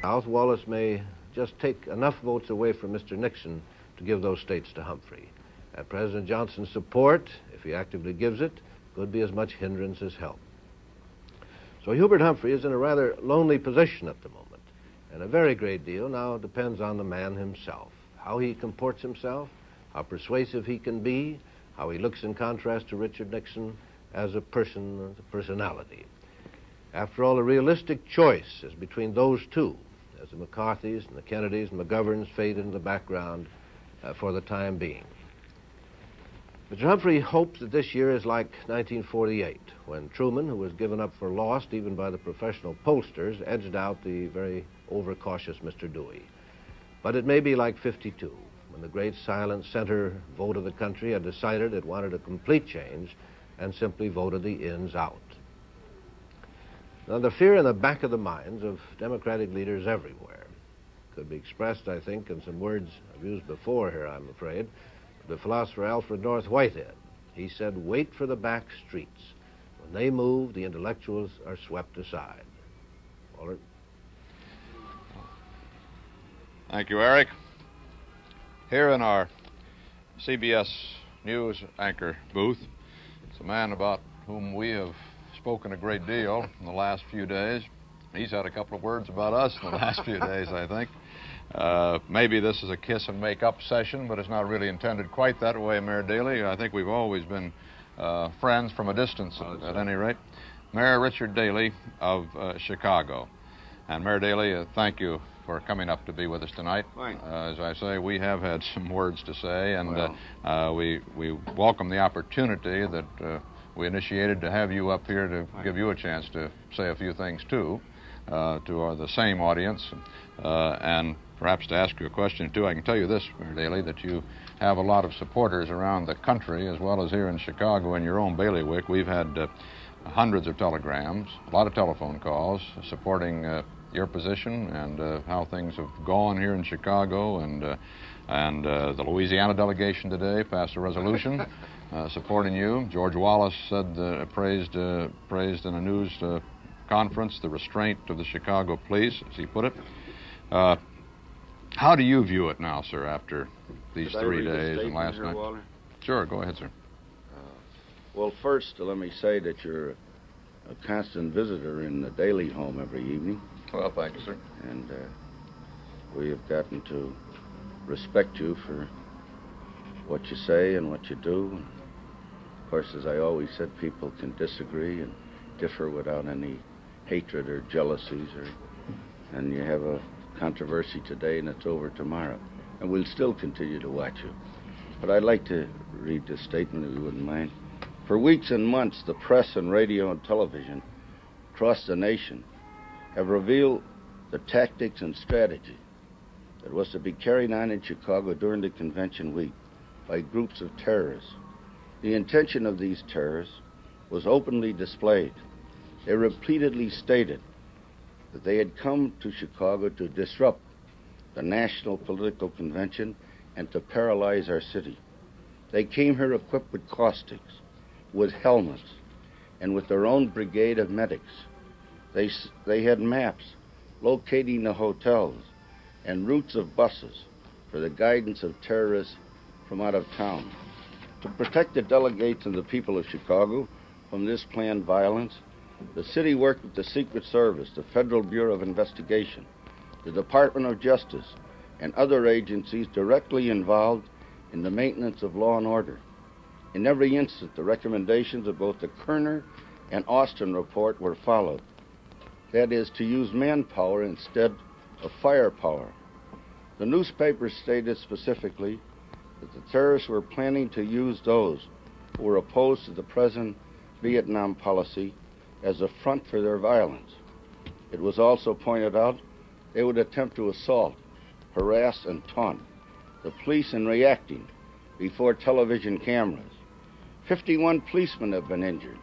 South, Wallace may just take enough votes away from Mr. Nixon to give those states to Humphrey. And President Johnson's support, if he actively gives it, could be as much hindrance as help. So Hubert Humphrey is in a rather lonely position at the moment, and a very great deal now depends on the man himself, how he comports himself, how persuasive he can be, how he looks in contrast to Richard Nixon as a person, as a personality. After all, a realistic choice is between those two, as the McCarthys and the Kennedys and McGoverns fade into the background for the time being. Mr. Humphrey hopes that this year is like 1948, when Truman, who was given up for lost even by the professional pollsters, edged out the very overcautious Mr. Dewey. But it may be like 52, when the great silent center vote of the country had decided it wanted a complete change and simply voted the ins out. Now, the fear in the back of the minds of Democratic leaders everywhere could be expressed, I think, in some words I've used before here, I'm afraid. The philosopher Alfred North Whitehead, he said, "Wait for the back streets. When they move, the intellectuals are swept aside." Waller? Thank you, Eric. Here in our CBS News anchor booth, it's a man about whom we have spoken a great deal in the last few days. He's had a couple of words about us in the last few days, I think. Maybe this is a kiss and make up session, but it's not really intended quite that way, Mayor Daley. I think we've always been friends from a distance, at any rate. Mayor Richard Daley of Chicago. And Mayor Daley, thank you for coming up to be with us tonight. As I say, we have had some words to say, and we welcome the opportunity that we initiated to have you up here to give you a chance to say a few things, too, to the same audience, and perhaps to ask you a question, too. I can tell you this, Mayor Daley, that you have a lot of supporters around the country, as well as here in Chicago in your own bailiwick. We've had hundreds of telegrams, a lot of telephone calls supporting your position and how things have gone here in Chicago, and the Louisiana delegation today passed a resolution supporting you. George Wallace said, praised in a news conference the restraint of the Chicago police, as he put it. How do you view it now, sir, after these 3 days and last night? Waller? Sure, go ahead, sir. Well, first, let me say that you're a constant visitor in the Daley home every evening. Well, thank you, sir. And we have gotten to respect you for what you say and what you do. And of course, as I always said, people can disagree and differ without any hatred or jealousies, and you have a controversy today and it's over tomorrow. And we'll still continue to watch you. But I'd like to read this statement, if you wouldn't mind. For weeks and months, the press and radio and television across the nation have revealed the tactics and strategy that was to be carried on in Chicago during the convention week by groups of terrorists. The intention of these terrorists was openly displayed. They repeatedly stated that they had come to Chicago to disrupt the national political convention and to paralyze our city. They came here equipped with caustics, with helmets, and with their own brigade of medics. They had maps locating the hotels and routes of buses for the guidance of terrorists from out of town. To protect the delegates and the people of Chicago from this planned violence, the city worked with the Secret Service, the Federal Bureau of Investigation, the Department of Justice, and other agencies directly involved in the maintenance of law and order. In every instance, the recommendations of both the Kerner and Austin report were followed. That is, to use manpower instead of firepower. The newspapers stated specifically that the terrorists were planning to use those who were opposed to the present Vietnam policy as a front for their violence. It was also pointed out they would attempt to assault, harass, and taunt the police in reacting before television cameras. 51 policemen have been injured.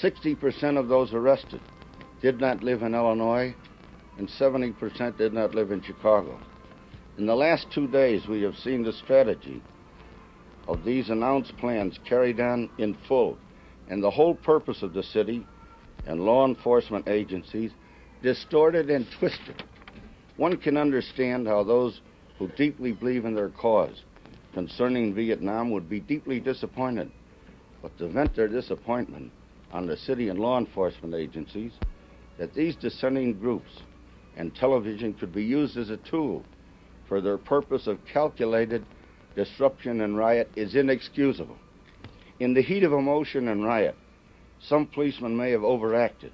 60% of those arrested did not live in Illinois, and 70% did not live in Chicago. In the last 2 days, we have seen the strategy of these announced plans carried on in full, and the whole purpose of the city and law enforcement agencies distorted and twisted One can understand how those who deeply believe in their cause concerning Vietnam would be deeply disappointed, but to vent their disappointment on the city and law enforcement agencies, that these dissenting groups and television could be used as a tool for their purpose of calculated disruption and riot is inexcusable. In the heat of emotion and riot, some policemen may have overacted,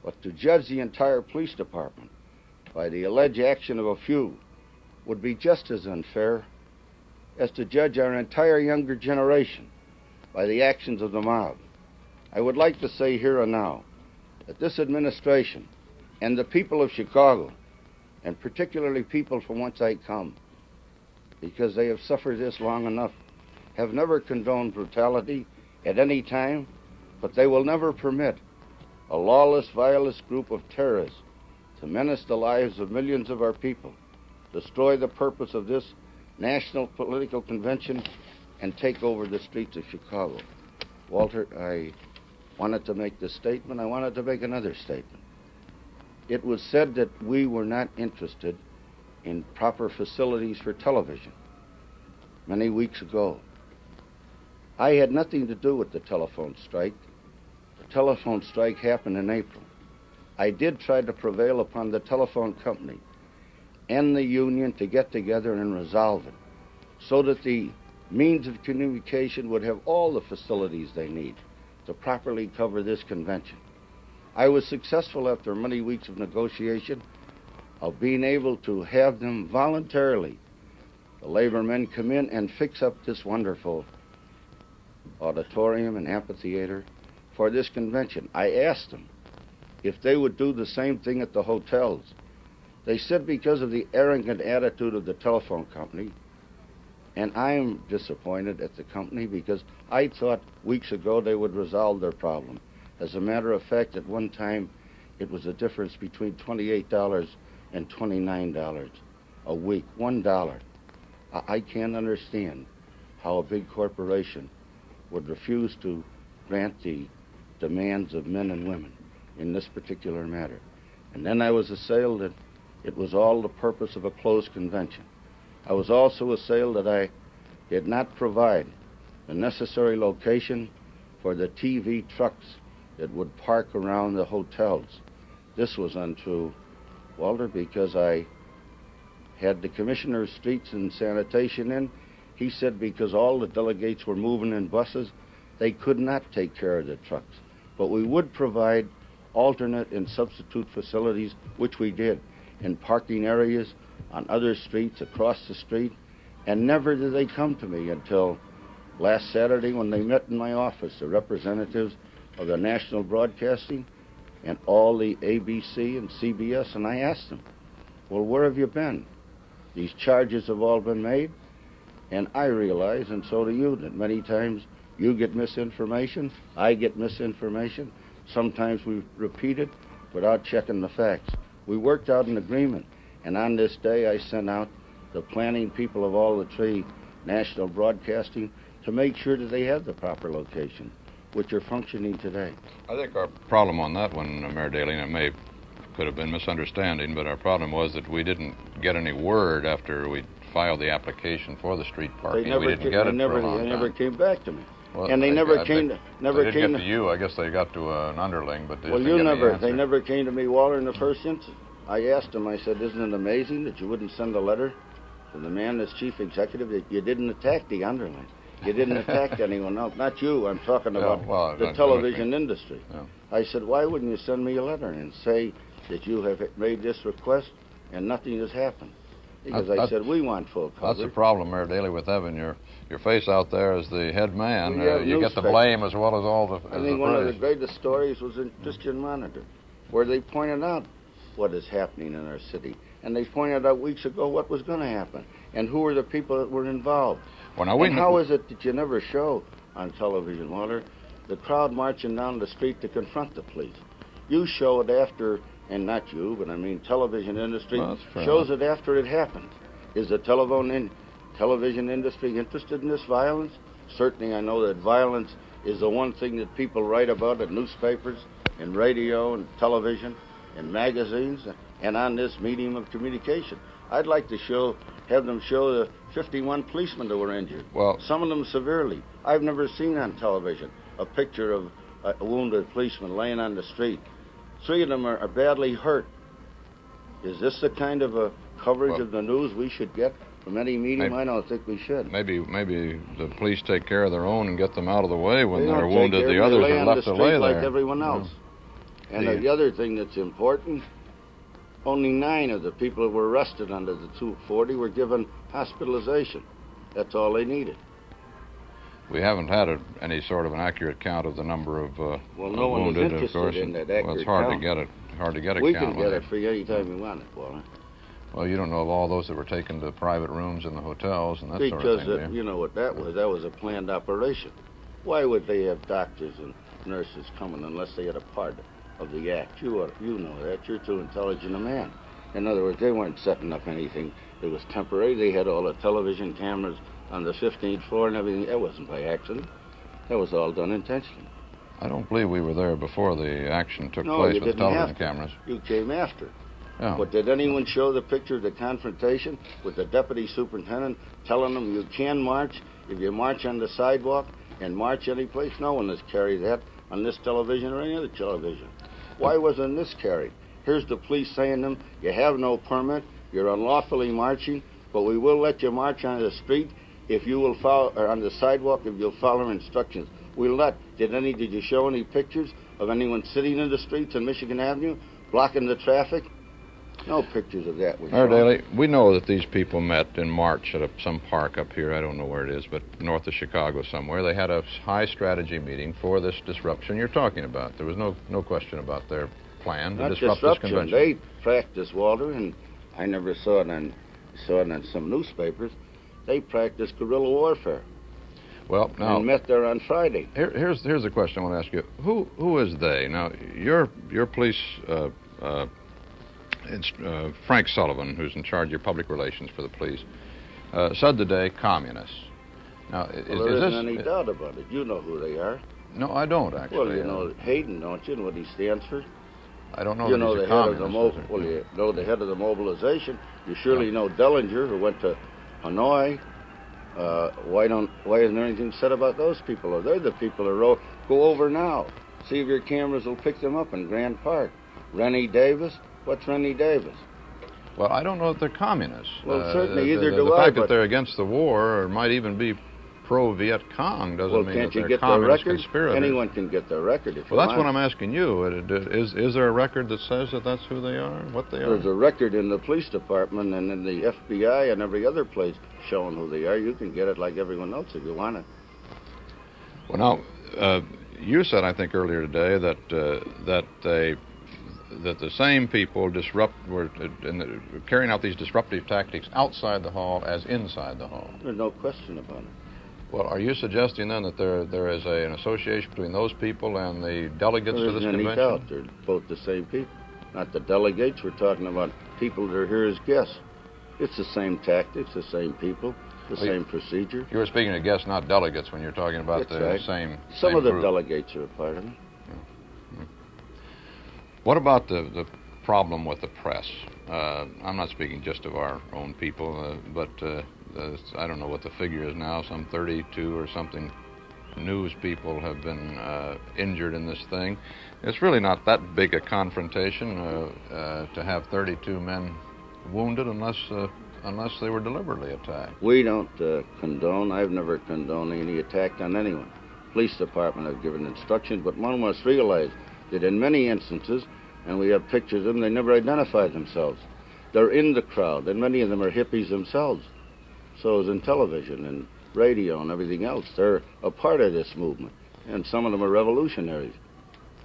but to judge the entire police department by the alleged action of a few would be just as unfair as to judge our entire younger generation by the actions of the mob. I would like to say here and now that this administration and the people of Chicago, and particularly people from whence I come, because they have suffered this long enough, have never condoned brutality at any time, but they will never permit a lawless, vilest group of terrorists to menace the lives of millions of our people, destroy the purpose of this national political convention, and take over the streets of Chicago. Walter, I wanted to make this statement. I wanted to make another statement. It was said that we were not interested in proper facilities for television many weeks ago. I had nothing to do with the telephone strike. The telephone strike happened in April. I did try to prevail upon the telephone company and the union to get together and resolve it so that the means of communication would have all the facilities they need to properly cover this convention. I was successful after many weeks of negotiation of being able to have them voluntarily, the labor men, come in and fix up this wonderful auditorium and amphitheater for this convention. I asked them if they would do the same thing at the hotels. They said because of the arrogant attitude of the telephone company, and I'm disappointed at the company because I thought weeks ago they would resolve their problem. As a matter of fact, at one time, it was a difference between $28 and $29 a week, $1. I can't understand how a big corporation would refuse to grant the demands of men and women in this particular matter. And then I was assailed that it was all the purpose of a closed convention. I was also assailed that I did not provide the necessary location for the TV trucks that would park around the hotels. This was untrue, Walter, because I had the Commissioner of Streets and Sanitation in. He said because all the delegates were moving in buses, they could not take care of the trucks. But we would provide alternate and substitute facilities, which we did, in parking areas, on other streets, across the street, and never did they come to me until last Saturday when they met in my office, the representatives of the National Broadcasting and all the ABC and CBS, and I asked them, well, where have you been? These charges have all been made, and I realize, and so do you, that many times you get misinformation, I get misinformation. Sometimes we repeat it without checking the facts. We worked out an agreement, and on this day I sent out the planning people of all the three national broadcasting to make sure that they have the proper location, which are functioning today. I think our problem on that one, Mayor Daley, and it could have been misunderstanding, but our problem was that we didn't get any word after we filed the application for the street parking. We didn't get it for a long time. They never came back to me. Well, and they never came to you. I guess they got to an underling, but they never came to me, Walter, in the first instance. I asked them, I said, isn't it amazing that you wouldn't send a letter to the man that's chief executive, that you didn't attack the underling? You didn't attack anyone else. Not you. I'm talking about the television industry. Yeah. I said, why wouldn't you send me a letter and say that you have made this request and nothing has happened? Because I said, we want full coverage. That's the problem, Mayor Daley, with having your face out there as the head man. You get the newspapers. Blame as well as all the I think one of the greatest stories was in Christian Monitor, where they pointed out what is happening in our city. And they pointed out weeks ago what was going to happen and who were the people that were involved. Well, now and how is it that you never show on television, Walter, the crowd marching down the street to confront the police? You show it after, and not you, but I mean television industry shows it after it happened. Is the television industry interested in this violence? Certainly I know that violence is the one thing that people write about in newspapers, in radio and television, in magazines. and on this medium of communication. I'd like to have them show the 51 policemen that were injured. Well, some of them severely. I've never seen on television a picture of a wounded policeman laying on the street. 3 of them are badly hurt. Is this the kind of a coverage of the news we should get from any medium? I don't think we should. Maybe the police take care of their own and get them out of the way when they're wounded. The others are left to lay there like everyone else. And the other thing that's important, only 9 of the people who were arrested under the 240 were given hospitalization. That's all they needed. We haven't had any sort of an accurate count of the number of no one wounded, was interested of course. in that accurate well, it's hard count. to get it. Hard to get a we count. We can get it for you any time you want it, Walter. Well, you don't know of all those that were taken to private rooms in the hotels and that because, sort of thing. Because you know what that was? That was a planned operation. Why would they have doctors and nurses coming unless they had a part of the act? You know that. You're too intelligent a man. In other words, they weren't setting up anything. It was temporary. They had all the television cameras on the 15th floor and everything. That wasn't by accident. That was all done intentionally. I don't believe we were there before the action took No, place you with didn't television have to. cameras. You came after. Yeah. But did anyone show the picture of the confrontation with the deputy superintendent telling them you can march if you march on the sidewalk and march any place? No one has carried that on this television or any other television. Why wasn't this carried? Here's the police saying to them, you have no permit, you're unlawfully marching, but we will let you march on the street if you will follow, or on the sidewalk if you'll follow instructions. We'll let. Did you show any pictures of anyone sitting in the streets on Michigan Avenue, blocking the traffic? No pictures of that. Mayor Daley, we know that these people met in March at some park up here. I don't know where it is, but north of Chicago somewhere. They had a high strategy meeting for this disruption you're talking about. There was no question about their plan to disrupt this convention. They practiced, Walter, and I never saw it on some newspapers. They practiced guerrilla warfare. Well, now and met there on Friday. Here's the question I want to ask you. Who is they? Now, your police. Frank Sullivan, who's in charge of your public relations for the police, said today communists. Now, there isn't any doubt about it. You know who they are. No, I don't actually. Well, you know Hayden, don't you? And what he stands for. I don't know. You know the head of the you know the head of the mobilization. You surely know Dellinger, who went to Hanoi. Why isn't there anything said about those people? Or they're the people who wrote. Go over now. See if your cameras will pick them up in Grand Park. Rennie Davis. What's Rennie Davis? Well, I don't know if they're communists. Well, certainly either do I. The fact that they're against the war or might even be pro-Viet Cong doesn't mean that they're communist conspirators. Anyone can get their record if you want. Well, that's what I'm asking you. Is there a record that says that that's who they are, what they are? There's a record in the police department and in the FBI and every other place showing who they are. You can get it like everyone else if you want it. Well, now, you said, I think, earlier today that the same people were carrying out these disruptive tactics outside the hall as inside the hall. There's no question about it. Well, are you suggesting then that there is an association between those people and the delegates to this convention? There's any doubt. They're both the same people. Not the delegates. We're talking about people that are here as guests. It's the same tactics, the same people, the same procedure. You were speaking of guests, not delegates, when you're talking about the same Some of the group. Delegates are a part of it. What about the problem with the press? I'm not speaking just of our own people, but I don't know what the figure is now, some 32 or something news people have been injured in this thing. It's really not that big a confrontation to have 32 men wounded unless they were deliberately attacked. We don't condone, I've never condoned any attack on anyone. Police department have given instructions, but one must realize that in many instances, and we have pictures of them, they never identified themselves. They're in the crowd, and many of them are hippies themselves. So is in television and radio and everything else. They're a part of this movement, and some of them are revolutionaries.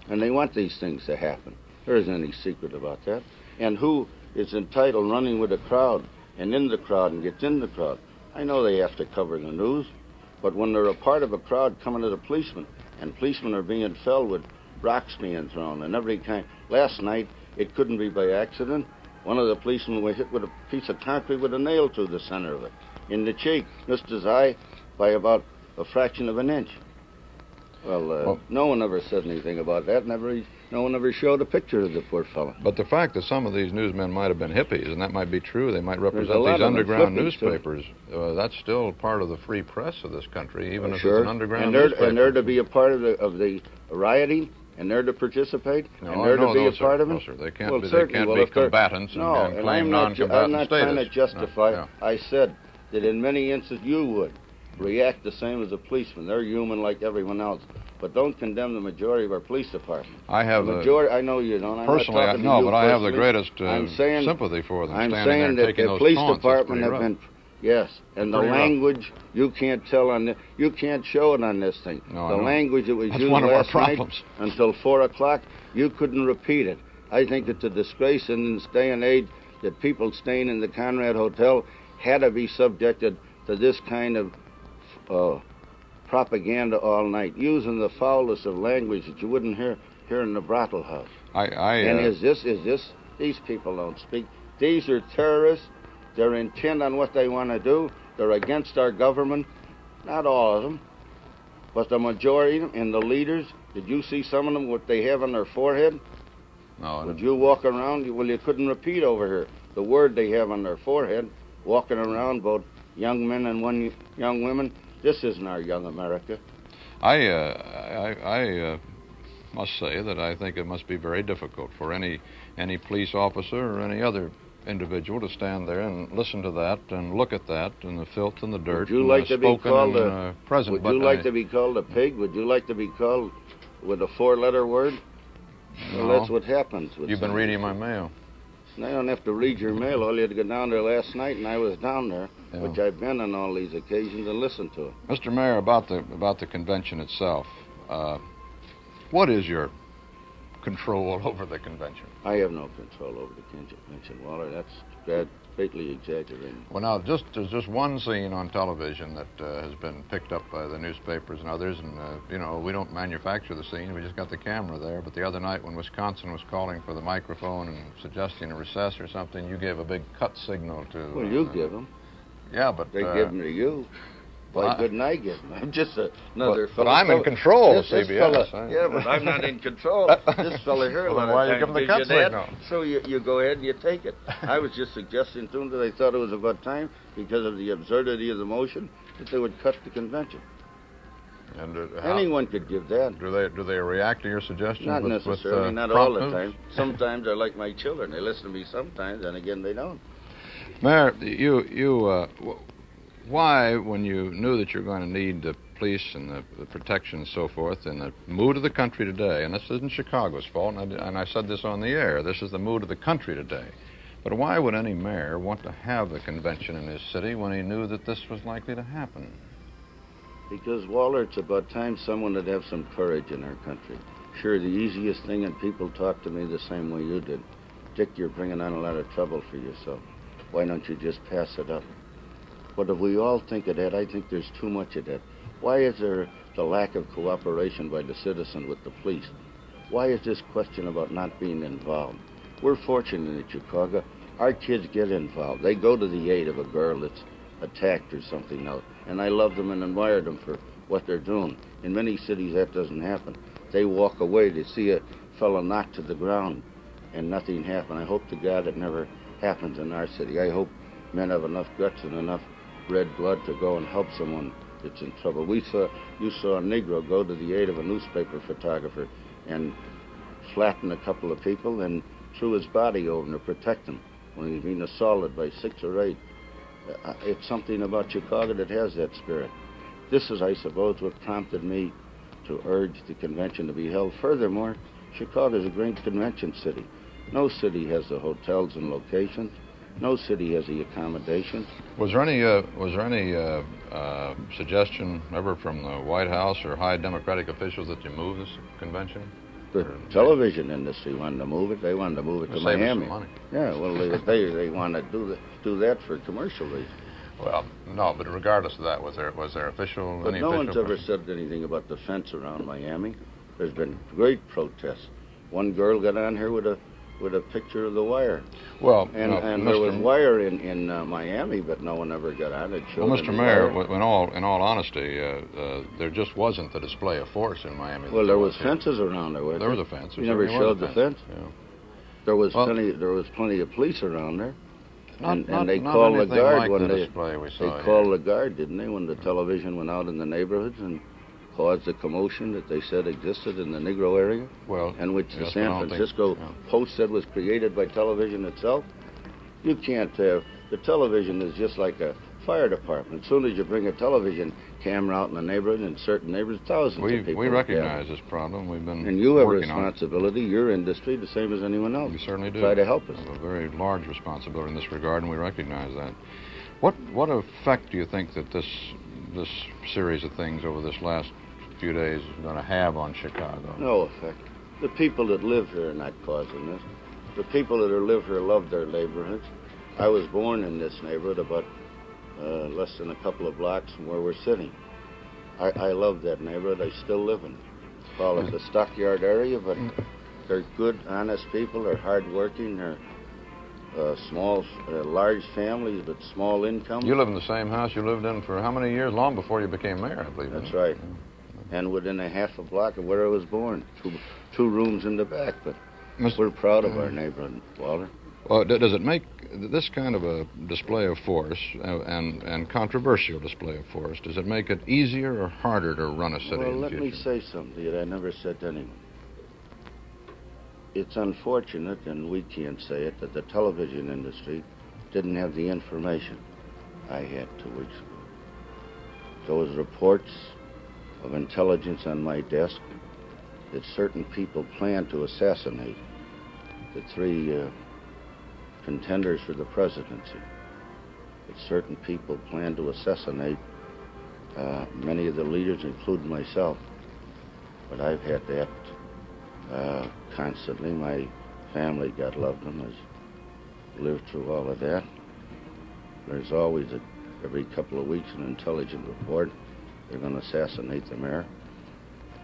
And they want these things to happen. There isn't any secret about that. And who is entitled running with the crowd and in the crowd and gets in the crowd? I know they have to cover the news, but when they're a part of a crowd coming to the policemen, and policemen are being felled with rocks being thrown and every kind. Last night, it couldn't be by accident. One of the policemen was hit with a piece of concrete with a nail through the center of it, in the cheek, missed his eye by about a fraction of an inch. Well, no one ever said anything about that. No one ever showed a picture of the poor fellow. But the fact that some of these newsmen might have been hippies, and that might be true, they might represent these underground newspapers, that's still part of the free press of this country, even if it's an underground newspaper. And they're to be a part of the rioting, and they're to participate, and they're to be a part of it? No, sir. They can't be combatants and claim non-combatant I'm not trying to justify. I said that in many instances you would react the same as a policeman. They're human like everyone else. But don't condemn the majority of our police department. I have the majority. I know you don't. Personally, I know, but I have the greatest sympathy for them. I'm saying that the police department have been. Yes, and the language you can't tell on this. You can't show it on this thing. No, the language that was That's used one of last our night problems. until 4 o'clock, you couldn't repeat it. I think it's a disgrace in this day and age that people staying in the Conrad Hotel had to be subjected to this kind of propaganda all night, using the foulest of language that you wouldn't hear in the brothel house. And is this? These people don't speak. These are terrorists. They're intent on what they want to do. They're against our government. Not all of them, but the majority and the leaders. Did you see some of them, what they have on their forehead? No. Would you walk around? Well, you couldn't repeat over here the word they have on their forehead, walking around, both young men and young women. This isn't our young America. I must say that I think it must be very difficult for any police officer or any other individual to stand there and listen to that and look at that and the filth and the dirt. Would you like to be called a present? Would you like to be called a pig? Would you like to be called with a 4-letter word? No. Well, that's what happens. You've been reading my mail. I don't have to read your mail. All you had to go down there last night, and I was down there, which I've been on all these occasions and listened to it. Mr. Mayor, about the convention itself, what is your control over the convention? I have no control over the convention, Waller. That's greatly exaggerating. Well, now, there's just one scene on television that has been picked up by the newspapers and others, and, we don't manufacture the scene. We just got the camera there. But the other night when Wisconsin was calling for the microphone and suggesting a recess or something, you gave a big cut signal to... Well, you give them. Yeah, but... They give them to you. Why couldn't I give them? I'm just another fellow. But I'm in control of CBS. Yeah, but I'm not in control. This fellow here, well, why you give him the cut signal? So you go ahead and you take it. I was just suggesting to them that I thought it was about time, because of the absurdity of the motion, that they would cut the convention. And anyone could give that. Do they react to your suggestions? Not necessarily, not all the time. Sometimes they're like my children. They listen to me sometimes, and again they don't. Mayor, why, when you knew that you're going to need the police and the protection and so forth, in the mood of the country today, and this isn't Chicago's fault, and I said this on the air, this is the mood of the country today, but why would any mayor want to have the convention in his city when he knew that this was likely to happen? Because, Waller, it's about time someone would have some courage in our country. Sure, the easiest thing, and people talk to me the same way you did. Dick, you're bringing on a lot of trouble for yourself. Why don't you just pass it up? But if we all think of that, I think there's too much of that. Why is there the lack of cooperation by the citizen with the police? Why is this question about not being involved? We're fortunate in Chicago. Our kids get involved. They go to the aid of a girl that's attacked or something else. And I love them and admire them for what they're doing. In many cities, that doesn't happen. They walk away. They see a fellow knocked to the ground and nothing happened. I hope to God it never happens in our city. I hope men have enough guts and enough red blood to go and help someone that's in trouble. You saw a Negro go to the aid of a newspaper photographer and flatten a couple of people and threw his body over to protect him when he was being assaulted by 6 or 8. It's something about Chicago that has that spirit. This is, I suppose, what prompted me to urge the convention to be held. Furthermore, Chicago is a great convention city. No city has the hotels and locations. No city has the accommodations. Was there any suggestion ever from the White House or high Democratic officials that you move this convention? The television industry wanted to move it. They wanted to move it to Miami. Some money. Yeah, well, they want to do that for commercial reasons. Well, no, but regardless of that, was there official? But no one's ever said anything about the fence around Miami. There's been great protests. One girl got on here with a with a picture of the wire. Well, And there was wire in Miami, but no one ever got on it. Well, Mr. Mayor, in all honesty, there just wasn't the display of force in Miami. Well, there was fences around there. There was a fence. You never showed the fence. Yeah. There was plenty of police around there. And they called the guard like when the display we saw they called the guard, didn't they, when the television went out in the neighborhoods and caused the commotion that they said existed in the Negro area? Well, and which the yes, San Francisco Post said was created by television itself? You can't have... The television is just like a fire department. As soon as you bring a television camera out in the neighborhood, in certain neighborhoods, thousands of people... We recognize this problem. We've been And you have working responsibility, your industry, the same as anyone else. We certainly do. Try to help us. We have a very large responsibility in this regard, and we recognize that. What effect do you think that this series of things over this last few days is going to have on Chicago? No effect. The people that live here are not causing this. The people that live here love their neighborhoods. I was born in this neighborhood about less than a couple of blocks from where we're sitting. I love that neighborhood. I still live in it. Call it the Stockyard area, but they're good, honest people. They're hardworking. They're large families, but small incomes. You live in the same house you lived in for how many years? Long before you became mayor, I believe. That's right. And within a half a block of where I was born. Two rooms in the back, but we're proud of our neighborhood, Walter. Well, does it make this kind of a display of force and controversial display of force, does it make it easier or harder to run a city in the future? Well, let me say something that I never said to anyone. It's unfortunate, and we can't say it, that the television industry didn't have the information I had 2 weeks ago. Those reports of intelligence on my desk that certain people planned to assassinate the 3 contenders for the presidency, that certain people planned to assassinate many of the leaders, including myself. But I've had that constantly. My family, God love them, has lived through all of that. There's always, every couple of weeks, an intelligence report. They're going to assassinate the mayor.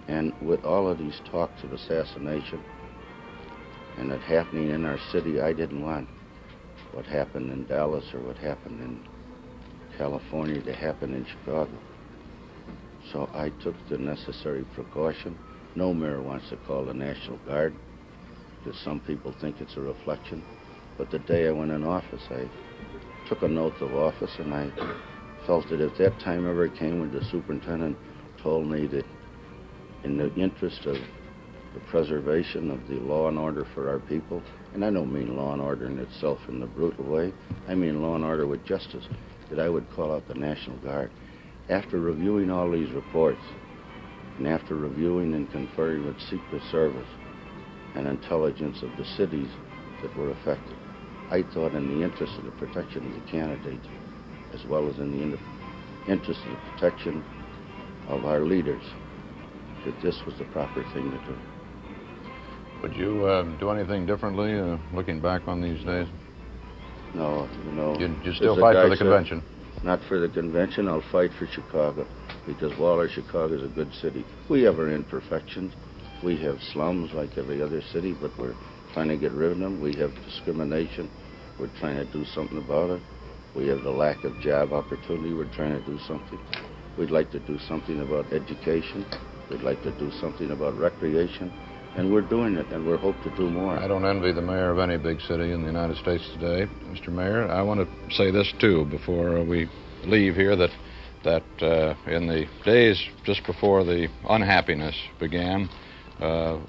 And with all of these talks of assassination and it happening in our city, I didn't want what happened in Dallas or what happened in California to happen in Chicago. So I took the necessary precaution. No mayor wants to call the National Guard because some people think it's a reflection. But the day I went in office, I took an oath of office, and I felt that if that time ever came when the superintendent told me that in the interest of the preservation of the law and order for our people, and I don't mean law and order in itself in the brutal way, I mean law and order with justice, that I would call out the National Guard. After reviewing all these reports, and after reviewing and conferring with Secret Service and intelligence of the cities that were affected, I thought in the interest of the protection of the candidates, as well as in the interest of the protection of our leaders, that this was the proper thing to do. Would you do anything differently looking back on these days? No, you know. You still fight for the convention? Not for the convention. I'll fight for Chicago, because Waller, Chicago is a good city. We have our imperfections. We have slums like every other city, but we're trying to get rid of them. We have discrimination. We're trying to do something about it. We have the lack of job opportunity. We're trying to do something. We'd like to do something about education. We'd like to do something about recreation. And we're doing it, and we hope to do more. I don't envy the mayor of any big city in the United States today, Mr. Mayor. I want to say this, too, before we leave here, that in the days just before the unhappiness began,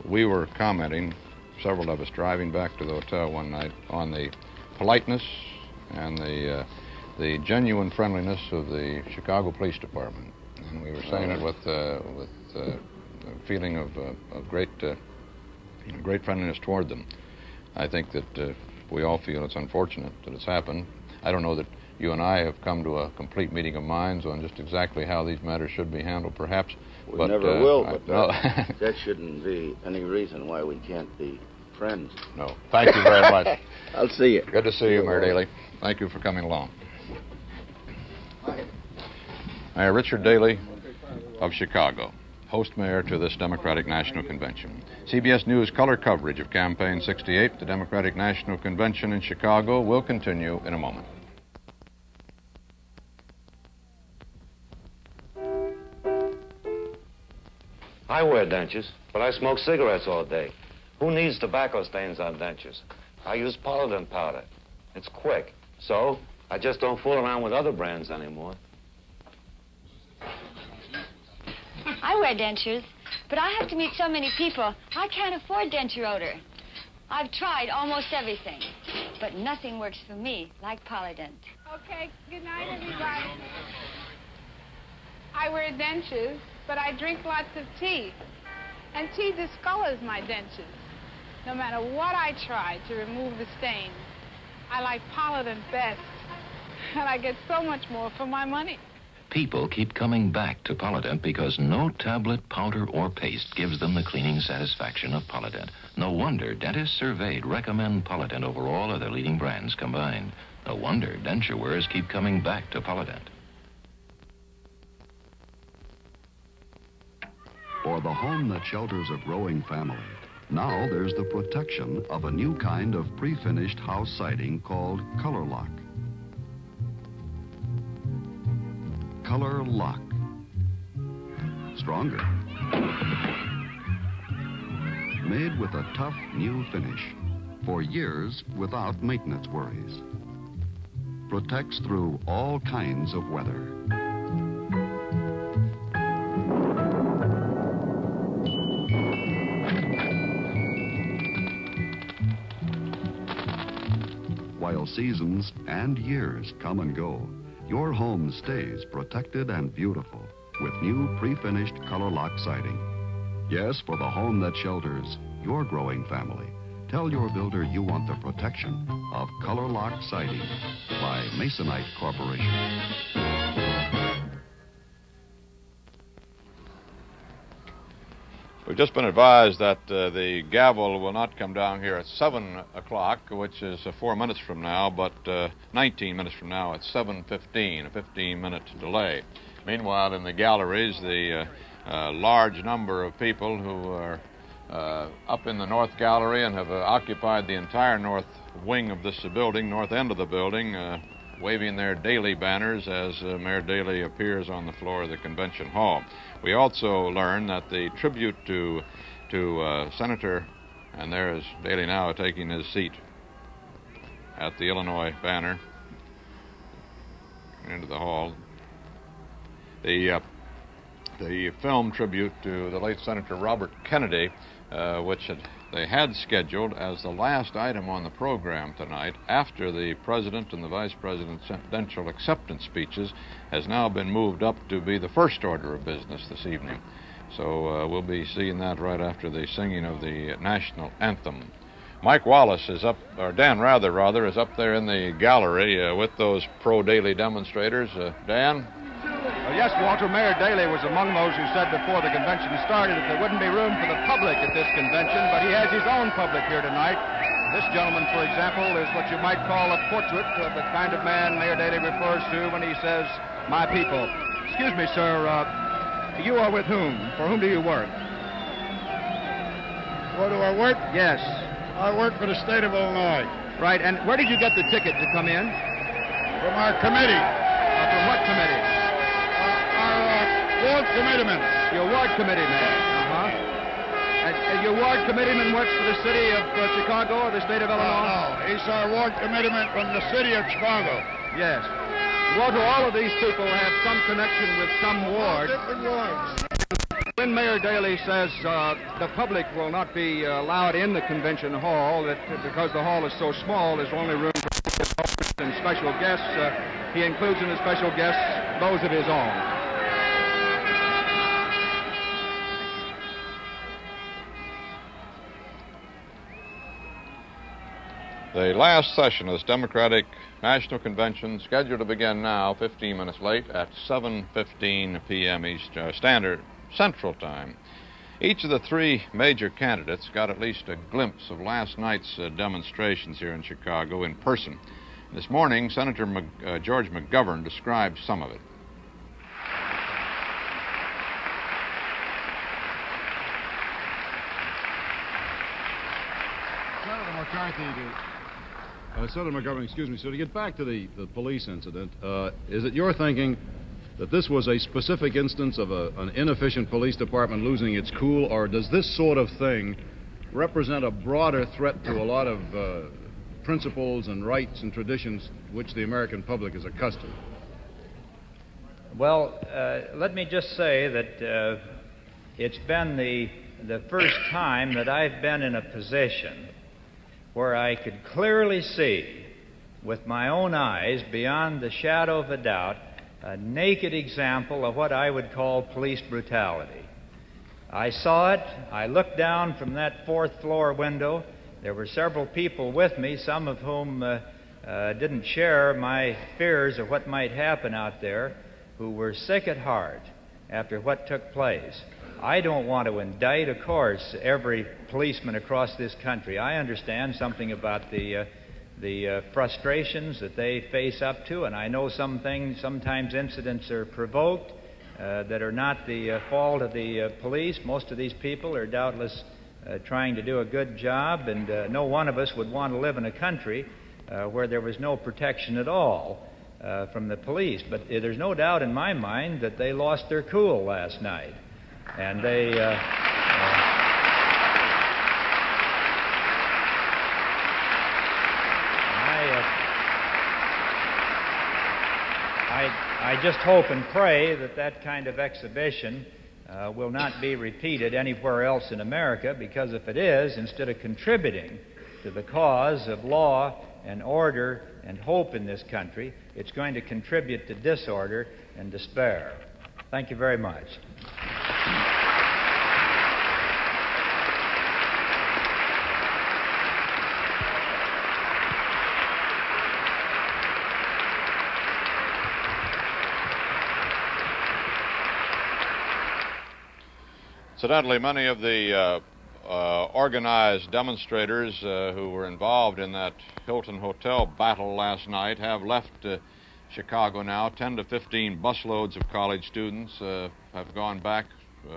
we were commenting, several of us driving back to the hotel one night, on the politeness and the genuine friendliness of the Chicago Police Department. And we were saying it with a feeling of great friendliness toward them. I think that we all feel it's unfortunate that it's happened. I don't know that you and I have come to a complete meeting of minds on just exactly how these matters should be handled, perhaps. We never will, but that shouldn't be any reason why we can't be friends. No. Thank you very much. I'll see you. Good to see you, Mayor Daley. Thank you for coming along. Mayor Richard Daley of Chicago. host mayor to this Democratic National Convention. CBS News color coverage of Campaign 68, the Democratic National Convention in Chicago, will continue in a moment. I wear dentures, but I smoke cigarettes all day. Who needs tobacco stains on dentures? I use Polident powder. It's quick, so I just don't fool around with other brands anymore. I wear dentures, but I have to meet so many people, I can't afford denture odor. I've tried almost everything, but nothing works for me like Polident. Okay, good night, everybody. I wear dentures, but I drink lots of tea. And tea discolors my dentures. No matter what I try to remove the stains, I like Polident best. And I get so much more for my money. People keep coming back to Polident because no tablet, powder, or paste gives them the cleaning satisfaction of Polident. No wonder dentists surveyed recommend Polident over all other leading brands combined. No wonder denture wearers keep coming back to Polident. For the home that shelters a growing family, now there's the protection of a new kind of pre-finished house siding called Color Lock. Color Lock. Stronger. Made with a tough new finish. For years without maintenance worries. Protects through all kinds of weather. While seasons and years come and go, your home stays protected and beautiful with new pre-finished Color Lock siding. Yes, for the home that shelters your growing family. Tell your builder you want the protection of Color Lock siding by Masonite Corporation. We've just been advised that the gavel will not come down here at 7 o'clock, which is 4 minutes from now, but 19 minutes from now at 7:15, a 15-minute delay. Meanwhile, in the galleries, the large number of people who are up in the North Gallery and have occupied the entire north wing of this building, north end of the building, waving their Daley banners as Mayor Daley appears on the floor of the convention hall. We also learn that the tribute to Senator, and there is Daley now taking his seat at the Illinois banner into the hall. The film tribute to the late Senator Robert Kennedy, which they had scheduled as the last item on the program tonight after the President and the Vice Presidential acceptance speeches, has now been moved up to be the first order of business this evening. So we'll be seeing that right after the singing of the national anthem. Mike Wallace is up, or Dan Rather, is up there in the gallery with those pro-Daley demonstrators. Dan? Yes, Walter, Mayor Daley was among those who said before the convention started that there wouldn't be room for the public at this convention, but he has his own public here tonight. This gentleman, for example, is what you might call a portrait of the kind of man Mayor Daley refers to when he says, "my people." Excuse me, sir, you are with whom? For whom do you work? Where do I work? Yes. I work for the state of Illinois. Right, and where did you get the ticket to come in? From our committee. From what committee? Ward committeeman. Your ward committeeman. And your ward committeeman works for the city of Chicago or the state of Illinois? No, he's our ward committeeman from the city of Chicago. Yes. Walter, all of these people have some connection with some ward. Different wards. When Mayor Daley says the public will not be allowed in the convention hall, that because the hall is so small, there's only room for and special guests, he includes in the special guests those of his own. The last session of this Democratic National Convention, scheduled to begin now, 15 minutes late, at 7:15 p.m. Standard Central Time. Each of the three major candidates got at least a glimpse of last night's demonstrations here in Chicago in person. This morning, Senator George McGovern described some of it. Senator McGovern, excuse me. So to get back to the police incident, is it your thinking that this was a specific instance of an inefficient police department losing its cool, or does this sort of thing represent a broader threat to a lot of principles and rights and traditions which the American public is accustomed? Well, let me just say that it's been the first time that I've been in a position where I could clearly see with my own eyes, beyond the shadow of a doubt, a naked example of what I would call police brutality. I saw it. I looked down from that fourth floor window. There were several people with me, some of whom didn't share my fears of what might happen out there, who were sick at heart after what took place. I don't want to indict, of course, every policeman across this country. I understand something about the frustrations that they face up to, and I know some things, sometimes incidents are provoked that are not the fault of the police. Most of these people are doubtless trying to do a good job, and no one of us would want to live in a country where there was no protection at all from the police. But there's no doubt in my mind that they lost their cool last night. And they... I just hope and pray that that kind of exhibition will not be repeated anywhere else in America, because if it is, instead of contributing to the cause of law and order and hope in this country, it's going to contribute to disorder and despair. Thank you very much. Incidentally, many of the organized demonstrators who were involved in that Hilton Hotel battle last night have left Chicago now. 10 to 15 busloads of college students have gone back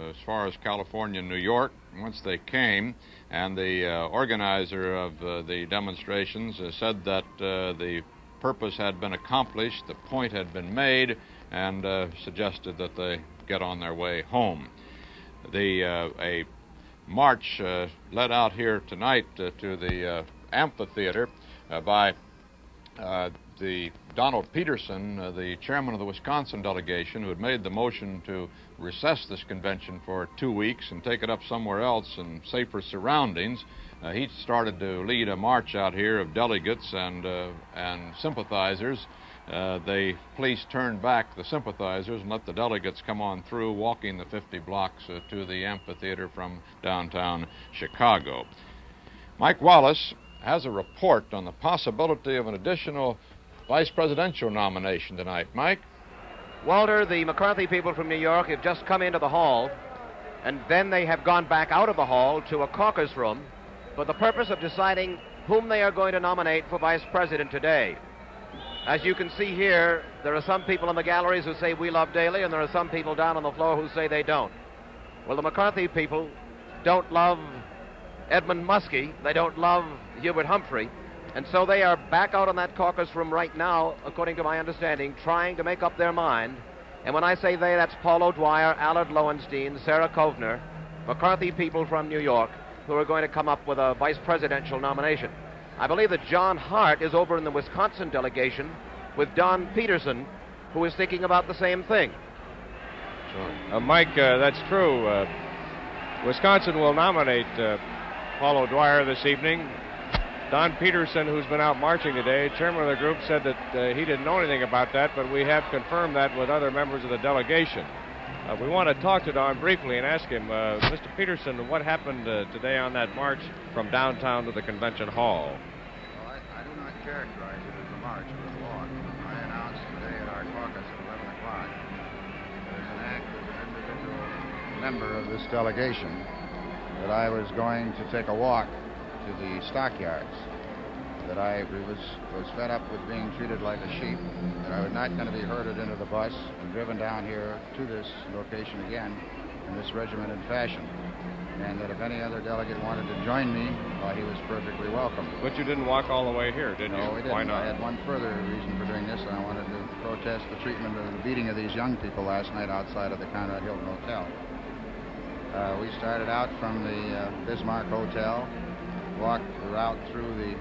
as far as California and New York. Once they came, and the organizer of the demonstrations said that the purpose had been accomplished, the point had been made, and suggested that they get on their way home. A march led out here tonight to the amphitheater by the Donald Peterson, the chairman of the Wisconsin delegation, who had made the motion to recess this convention for 2 weeks and take it up somewhere else in safer surroundings. He started to lead a march out here of delegates and sympathizers. The police turned back the sympathizers and let the delegates come on through, walking the 50 blocks to the amphitheater from downtown Chicago. Mike Wallace has a report on the possibility of an additional vice presidential nomination tonight. Mike? Walter, the McCarthy people from New York have just come into the hall, and then they have gone back out of the hall to a caucus room for the purpose of deciding whom they are going to nominate for vice president today. As you can see here, there are some people in the galleries who say we love Daley, and there are some people down on the floor who say they don't. Well, the McCarthy people don't love Edmund Muskie. They don't love Hubert Humphrey. And so they are back out in that caucus room right now, according to my understanding, trying to make up their mind. And when I say they, that's Paul O'Dwyer, Allard Lowenstein, Sarah Kovner, McCarthy people from New York, who are going to come up with a vice presidential nomination. I believe that John Hart is over in the Wisconsin delegation with Don Peterson, who is thinking about the same thing. Sure. Mike, that's true. Wisconsin will nominate Paul O'Dwyer this evening. Don Peterson, who's been out marching today, chairman of the group, said that he didn't know anything about that, but we have confirmed that with other members of the delegation. We want to talk to Don briefly and ask him, Mr. Peterson, what happened today on that march from downtown to the convention hall? Well, I do not characterize it as a march, but a walk. I announced today at our caucus at 11 o'clock as an act as an individual member of this delegation that I was going to take a walk to the stockyards, that I was fed up with being treated like a sheep, that I was not going to be herded into the bus and driven down here to this location again in this regimented fashion. and that if any other delegate wanted to join me, he was perfectly welcome. But you didn't walk all the way here, did you? No, we didn't. Why not? I had one further reason for doing this, and I wanted to protest the treatment of the beating of these young people last night outside of the Conrad Hilton Hotel. We started out from the Bismarck Hotel, walked the route through the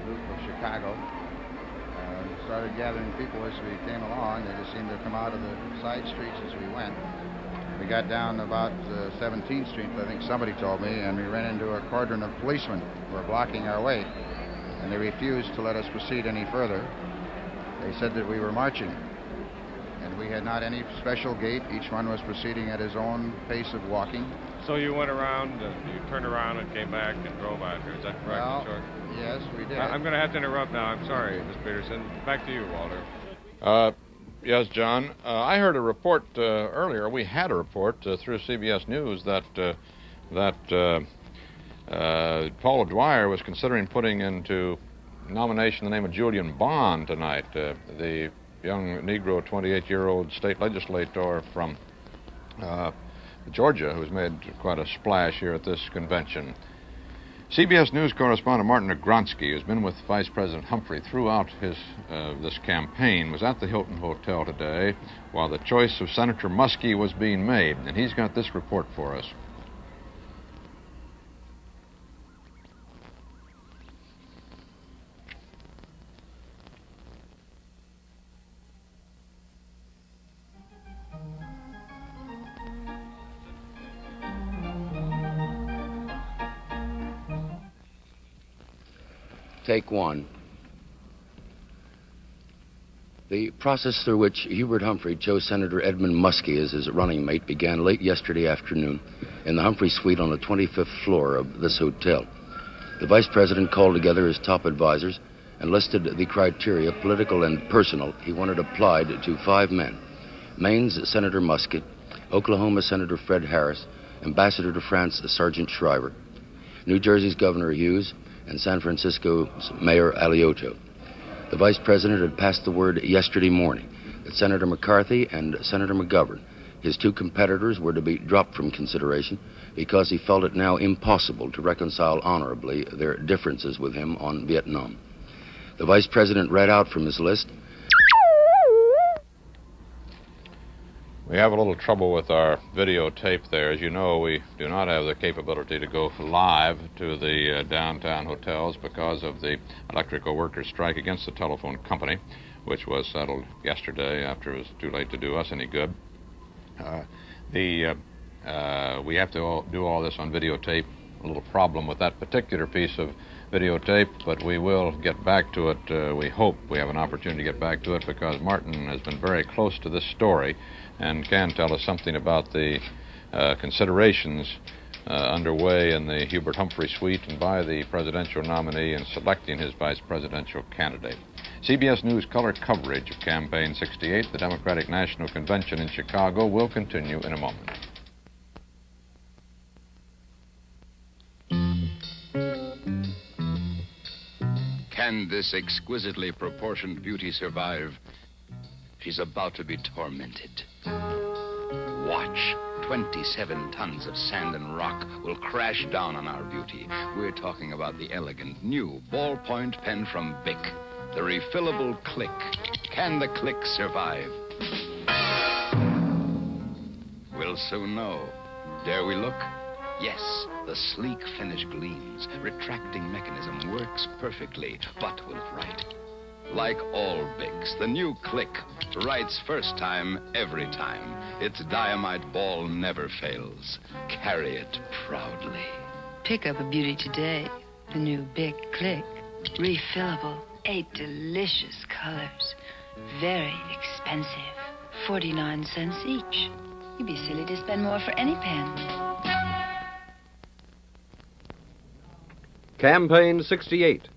loop of Chicago, started gathering people as we came along. They just seemed to come out of the side streets as we went. We got down about 17th Street, I think somebody told me, and we ran into a cordon of policemen who were blocking our way, and they refused to let us proceed any further. They said that we were marching, and we had not any special gait. Each one was proceeding at his own pace of walking. So you went around, you turned around and came back and drove out here. Is that correct? Well, yes, we did. I'm going to have to interrupt now. I'm sorry, Miss Peterson. Back to you, Walter. Yes, John. I heard a report earlier. We had a report through CBS News that Paul Dwyer was considering putting into nomination the name of Julian Bond tonight, the young Negro 28-year-old state legislator from Georgia, who's made quite a splash here at this convention. CBS News correspondent Martin Negronsky, who's been with Vice President Humphrey throughout his this campaign, was at the Hilton Hotel today while the choice of Senator Muskie was being made, and he's got this report for us. Take one. The process through which Hubert Humphrey chose Senator Edmund Muskie as his running mate began late yesterday afternoon in the Humphrey suite on the 25th floor of this hotel. The vice president called together his top advisors and listed the criteria, political and personal, he wanted applied to 5 men: Maine's Senator Muskie, Oklahoma Senator Fred Harris, Ambassador to France Sergeant Shriver, New Jersey's Governor Hughes, and San Francisco's Mayor Alioto. The vice president had passed the word yesterday morning that Senator McCarthy and Senator McGovern, his 2 competitors, were to be dropped from consideration because he felt it now impossible to reconcile honorably their differences with him on Vietnam. The vice president read out from his list. We have a little trouble with our videotape there. As you know, we do not have the capability to go live to the downtown hotels because of the electrical workers' strike against the telephone company, which was settled yesterday after it was too late to do us any good. We have to do all this on videotape. A little problem with that particular piece of videotape, but we will get back to it. We hope we have an opportunity to get back to it because Martin has been very close to this story and can tell us something about the considerations underway in the Hubert Humphrey suite and by the presidential nominee in selecting his vice presidential candidate. CBS News color coverage of Campaign 68, the Democratic National Convention in Chicago, will continue in a moment. Can this exquisitely proportioned beauty survive? She's about to be tormented. Watch. 27 tons of sand and rock will crash down on our beauty. We're talking about the elegant new ballpoint pen from Bic, the refillable Click. Can the Click survive? We'll soon know. Dare we look? Yes, the sleek finish gleams. Retracting mechanism works perfectly, but will it write? Like all Bics, the new Click writes first time, every time. Its diamide ball never fails. Carry it proudly. Pick up a beauty today. The new Bic Click. Refillable. 8 delicious colors. Very expensive. 49 cents each. You'd be silly to spend more for any pen. Campaign 68.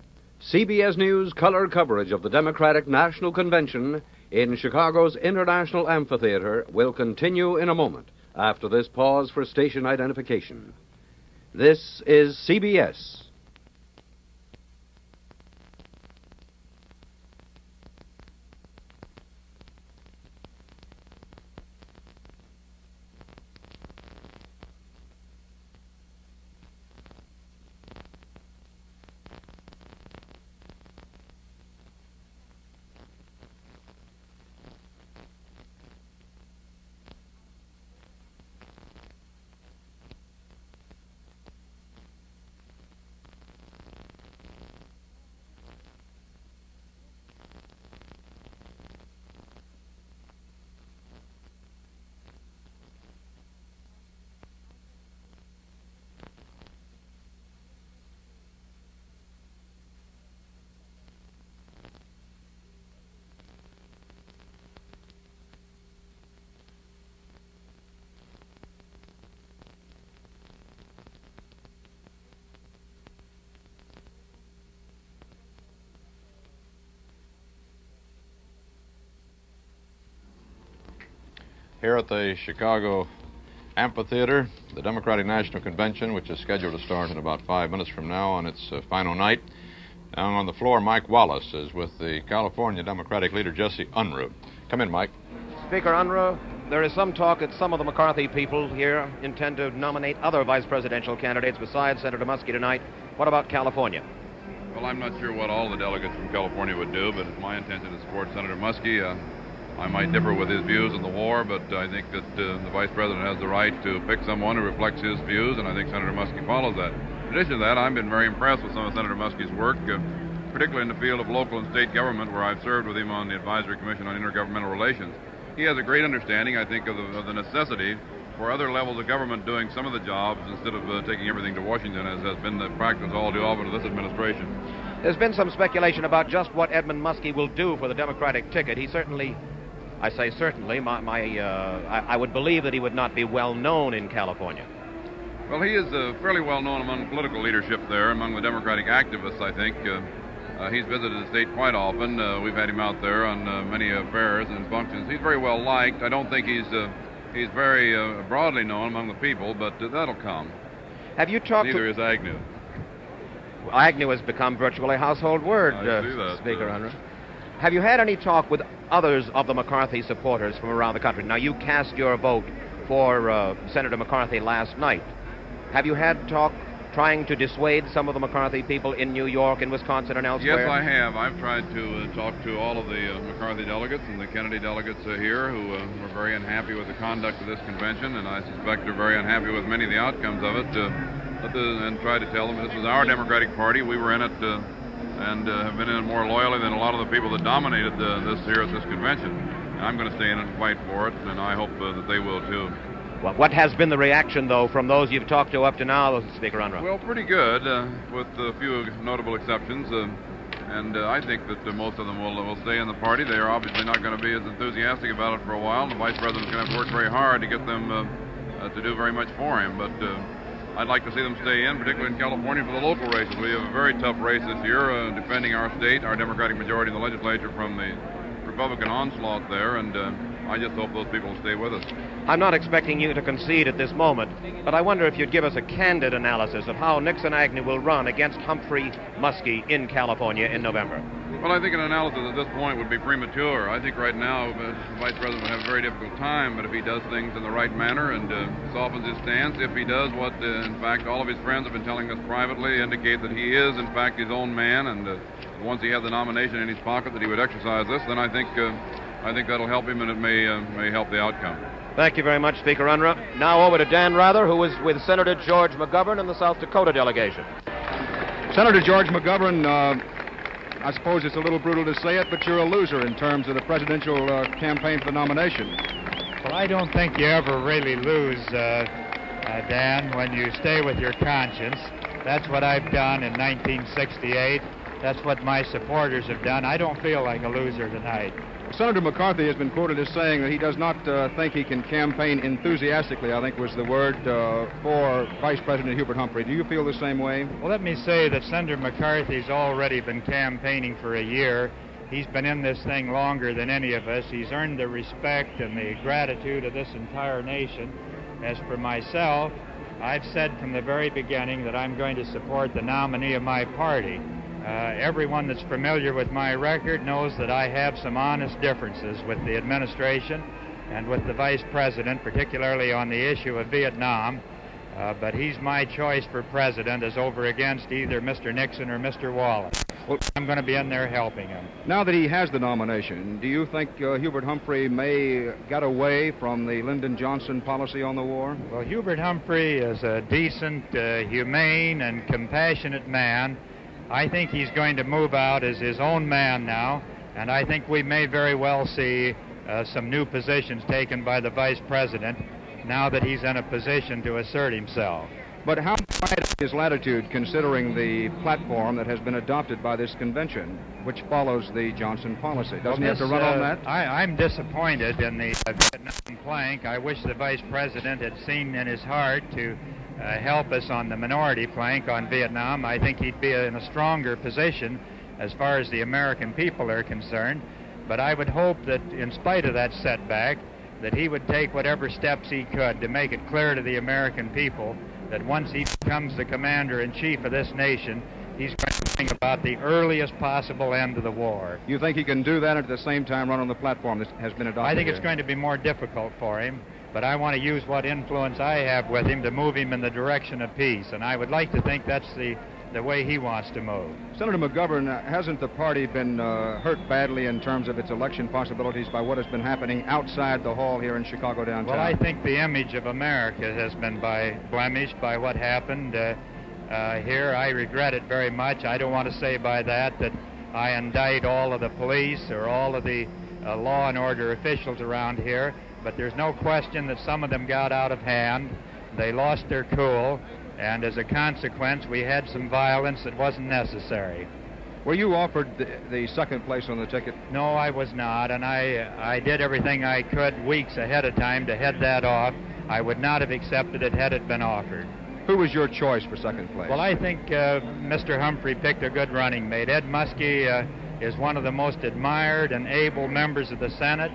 CBS News color coverage of the Democratic National Convention in Chicago's International Amphitheater will continue in a moment after this pause for station identification. This is CBS. here at the Chicago Amphitheater, the Democratic National Convention, which is scheduled to start in about 5 minutes from now on its final night. Down on the floor, Mike Wallace is with the California Democratic leader, Jesse Unruh. Come in, Mike. Speaker Unruh, there is some talk that some of the McCarthy people here intend to nominate other vice presidential candidates besides Senator Muskie tonight. What about California? Well, I'm not sure what all the delegates from California would do, but it's my intention to support Senator Muskie. I might differ with his views on the war, but I think that the Vice President has the right to pick someone who reflects his views, and I think Senator Muskie follows that. In addition to that, I've been very impressed with some of Senator Muskie's work, particularly in the field of local and state government, where I've served with him on the Advisory Commission on Intergovernmental Relations. He has a great understanding, I think, of the necessity for other levels of government doing some of the jobs instead of taking everything to Washington, as has been the practice all too often of this administration. There's been some speculation about just what Edmund Muskie will do for the Democratic ticket. He certainly, I say certainly, I would believe that he would not be well known in California. Well, he is fairly well known among political leadership there, among the Democratic activists, I think. He's visited the state quite often. We've had him out there on many affairs and functions. He's very well liked. I don't think he's very broadly known among the people, but that'll come. Have you talked Neither is Agnew. Agnew has become virtually a household word, I see that, Speaker Unruh. Have you had any talk with others of the McCarthy supporters from around the country? Now, you cast your vote for Senator McCarthy last night. Have you had talk trying to dissuade some of the McCarthy people in New York and Wisconsin and elsewhere? Yes, I have. I've tried to talk to all of the McCarthy delegates and the Kennedy delegates here who were very unhappy with the conduct of this convention, and I suspect they're very unhappy with many of the outcomes of it, and try to tell them this is our Democratic Party. We were in it and have been in it more loyally than a lot of the people that dominated this here at this convention. And I'm going to stay in it and fight for it, and I hope that they will too. Well, what has been the reaction, though, from those you've talked to up to now, Speaker Unruh? Well, pretty good, with a few notable exceptions. And I think that most of them will stay in the party. They are obviously not going to be as enthusiastic about it for a while. The Vice President's going to have to work very hard to get them to do very much for him. But I'd like to see them stay in, particularly in California, for the local races. We have a very tough race this year, defending our state, our Democratic majority in the legislature from the Republican onslaught there, and I just hope those people will stay with us. I'm not expecting you to concede at this moment, but I wonder if you'd give us a candid analysis of how Nixon Agnew will run against Humphrey Muskie in California in November. Well, I think an analysis at this point would be premature. I think right now the Vice President would have a very difficult time, but if he does things in the right manner and softens his stance, if he does what, in fact, all of his friends have been telling us privately, indicate that he is, in fact, his own man, and once he has the nomination in his pocket that he would exercise this, then I think that'll help him, and it may help the outcome. Thank you very much, Speaker Unruh. Now over to Dan Rather, who is with Senator George McGovern in the South Dakota delegation. Senator George McGovern, I suppose it's a little brutal to say it, but you're a loser in terms of the presidential campaign for the nomination. Well, I don't think you ever really lose, Dan, when you stay with your conscience. That's what I've done in 1968. That's what my supporters have done. I don't feel like a loser tonight. Senator McCarthy has been quoted as saying that he does not think he can campaign enthusiastically, I think was the word, for Vice President Hubert Humphrey. Do you feel the same way? Well, let me say that Senator McCarthy's already been campaigning for a year. He's been in this thing longer than any of us. He's earned the respect and the gratitude of this entire nation. As for myself, I've said from the very beginning that I'm going to support the nominee of my party. Everyone that's familiar with my record knows that I have some honest differences with the administration and with the Vice President, particularly on the issue of Vietnam. But he's my choice for president as over against either Mr. Nixon or Mr. Wallace. Well, I'm going to be in there helping him. Now that he has the nomination, do you think Hubert Humphrey may get away from the Lyndon Johnson policy on the war? Well, Hubert Humphrey is a decent, humane, and compassionate man. I think he's going to move out as his own man now, and I think we may very well see some new positions taken by the Vice President now that he's in a position to assert himself. But how wide is his latitude considering the platform that has been adopted by this convention, which follows the Johnson policy? Doesn't he have to run on that? I'm disappointed in the Vietnam plank. I wish the Vice President had seen in his heart to help us on the minority plank on Vietnam. I think he'd be in a stronger position as far as the American people are concerned. But I would hope that in spite of that setback, that he would take whatever steps he could to make it clear to the American people that once he becomes the commander-in-chief of this nation, he's going to bring about the earliest possible end to the war. You think he can do that and at the same time run on the platform that has been adopted? I think here? it's going to be more difficult for him, but I want to use what influence I have with him to move him in the direction of peace, and I would like to think that's the way he wants to move. Senator McGovern, hasn't the party been hurt badly in terms of its election possibilities by what has been happening outside the hall here in Chicago downtown? Well, I think the image of America has been blemished by what happened here. I regret it very much. I don't want to say by that I indict all of the police or all of the law and order officials around here, but there's no question that some of them got out of hand. They lost their cool, and as a consequence, we had some violence that wasn't necessary. Were you offered the second place on the ticket? No, I was not, and I did everything I could weeks ahead of time to head that off. I would not have accepted it had it been offered. Who was your choice for second place? Well, I think Mr. Humphrey picked a good running mate. Ed Muskie is one of the most admired and able members of the Senate.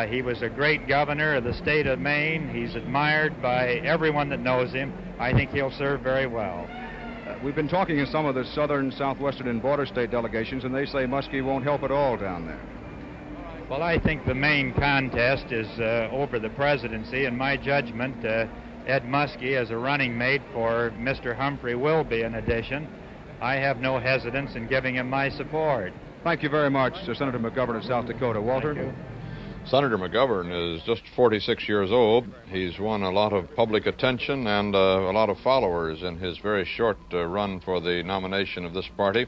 He was a great governor of the state of Maine. He's admired by everyone that knows him. I think he'll serve very well. We've been talking to some of the southern, southwestern, and border state delegations, and they say Muskie won't help at all down there. Well, I think the main contest is over the presidency. In my judgment, Ed Muskie, as a running mate for Mr. Humphrey, will be an addition. I have no hesitance in giving him my support. Thank you very much, Senator McGovern of South Dakota. Walter? Thank you. Senator McGovern is just 46 years old. He's won a lot of public attention and a lot of followers in his very short run for the nomination of this party,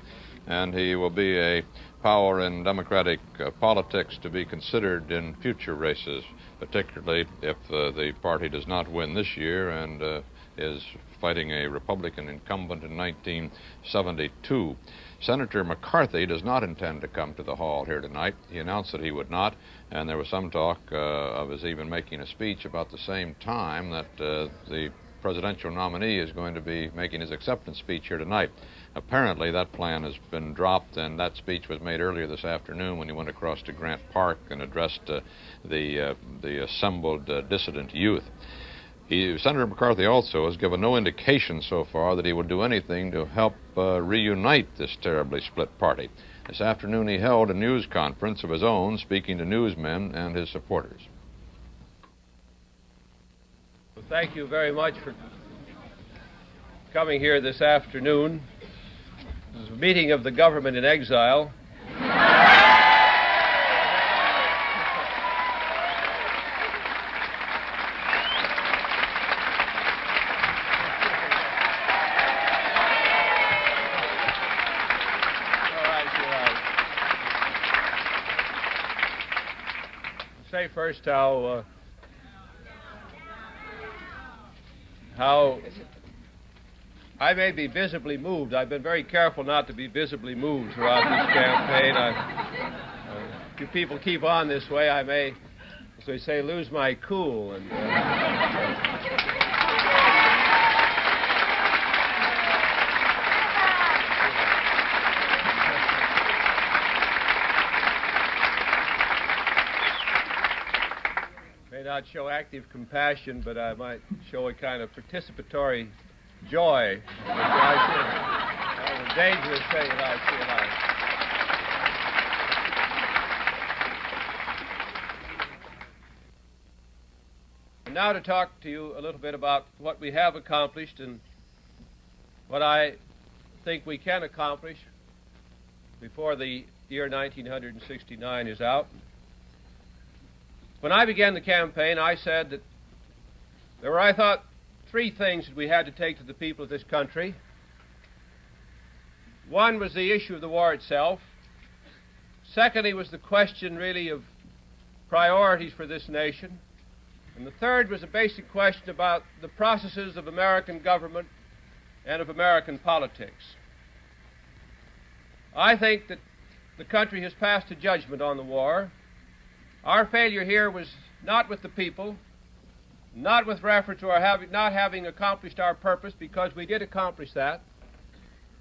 and he will be a power in Democratic politics to be considered in future races, particularly if the party does not win this year and is fighting a Republican incumbent in 1972. Senator McCarthy does not intend to come to the hall here tonight. He announced that he would not, and there was some talk of his even making a speech about the same time that the presidential nominee is going to be making his acceptance speech here tonight. Apparently that plan has been dropped, and that speech was made earlier this afternoon when he went across to Grant Park and addressed the assembled dissident youth. Senator McCarthy also has given no indication so far that he will do anything to help reunite this terribly split party. This afternoon he held a news conference of his own, speaking to newsmen and his supporters. Well, thank you very much for coming here this afternoon. This is a meeting of the government in exile. Say first how I may be visibly moved. I've been very careful not to be visibly moved throughout this campaign. If you people keep on this way, I may, as they say, lose my cool. And not show active compassion, but I might show a kind of participatory joy. That's a dangerous thing that I see in life. And now to talk to you a little bit about what we have accomplished and what I think we can accomplish before the year 1969 is out. When I began the campaign, I said that there were, I thought, three things that we had to take to the people of this country. One was the issue of the war itself. Secondly was the question, really, of priorities for this nation. And the third was a basic question about the processes of American government and of American politics. I think that the country has passed a judgment on the war. Our failure here was not with the people, not with reference to our not having accomplished our purpose, because we did accomplish that.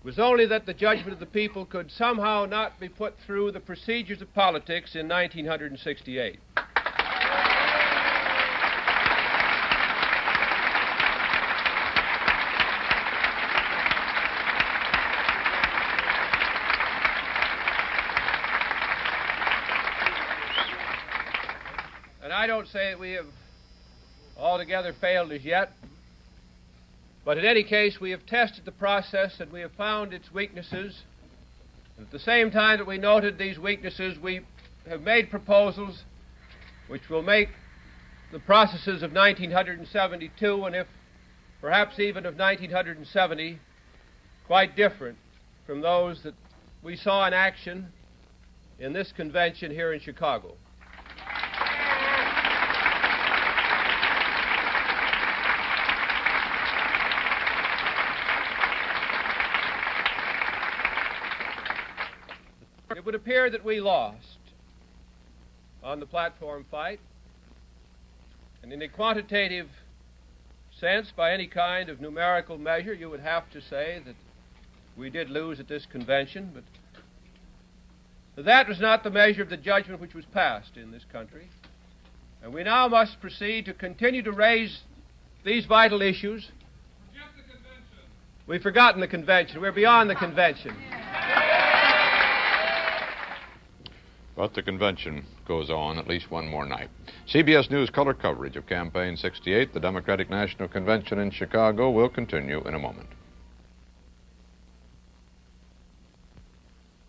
It was only that the judgment of the people could somehow not be put through the procedures of politics in 1968. I don't say that we have altogether failed as yet, but in any case, we have tested the process and we have found its weaknesses. And at the same time that we noted these weaknesses, we have made proposals which will make the processes of 1972 and if perhaps even of 1970 quite different from those that we saw in action in this convention here in Chicago. It would appear that we lost on the platform fight, and in a quantitative sense, by any kind of numerical measure, you would have to say that we did lose at this convention, but that was not the measure of the judgment which was passed in this country. And we now must proceed to continue to raise these vital issues. We've forgotten the convention. We're beyond the convention. But the convention goes on at least one more night. CBS News color coverage of Campaign 68, the Democratic National Convention in Chicago, will continue in a moment.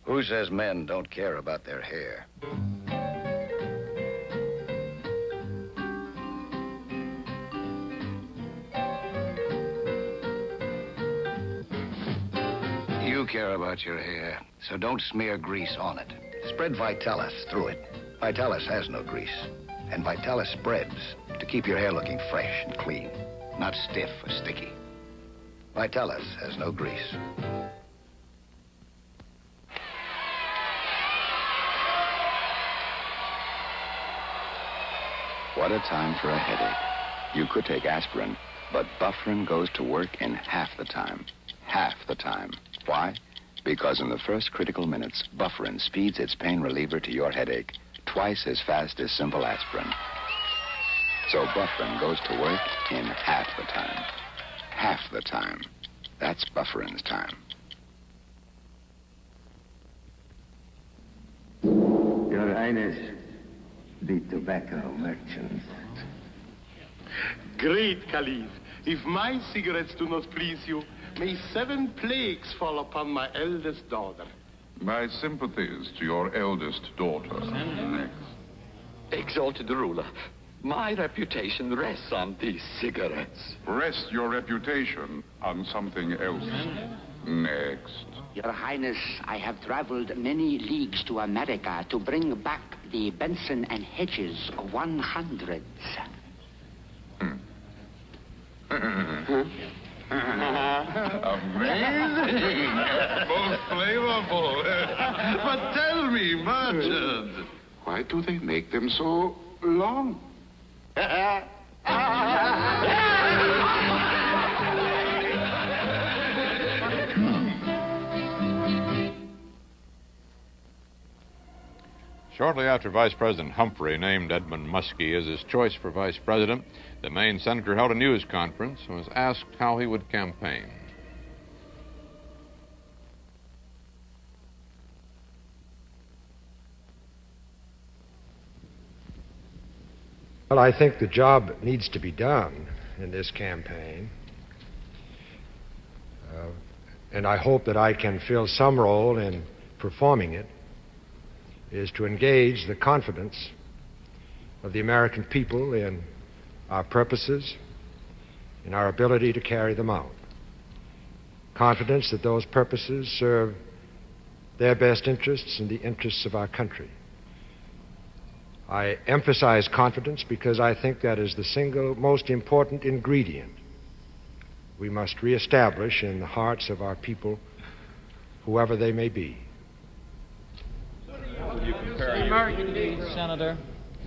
Who says men don't care about their hair? You care about your hair, so don't smear grease on it. Spread Vitalis through it. Vitalis has no grease. And Vitalis spreads to keep your hair looking fresh and clean, not stiff or sticky. Vitalis has no grease. What a time for a headache. You could take aspirin, but Bufferin goes to work in half the time. Half the time. Why? Because in the first critical minutes, Bufferin speeds its pain reliever to your headache twice as fast as simple aspirin. So Bufferin goes to work in half the time. Half the time. That's Bufferin's time. Your Highness, the tobacco merchants. Great Caliph, if my cigarettes do not please you, may 7 plagues fall upon my eldest daughter. My sympathies to your eldest daughter. Exalted ruler, my reputation rests on these cigarettes. Rest your reputation on something else. Next. Your Highness, I have traveled many leagues to America to bring back the Benson and Hedges 100s. Amazing! Most flavorful. But tell me, merchant, why do they make them so long? Shortly after Vice President Humphrey named Edmund Muskie as his choice for vice president, the Maine senator held a news conference and was asked how he would campaign. Well, I think the job needs to be done in this campaign. And I hope that I can fill some role in performing it, is to engage the confidence of the American people in our purposes, in our ability to carry them out. Confidence that those purposes serve their best interests and the interests of our country. I emphasize confidence because I think that is the single most important ingredient we must reestablish in the hearts of our people, whoever they may be. Would you compare unity, Senator?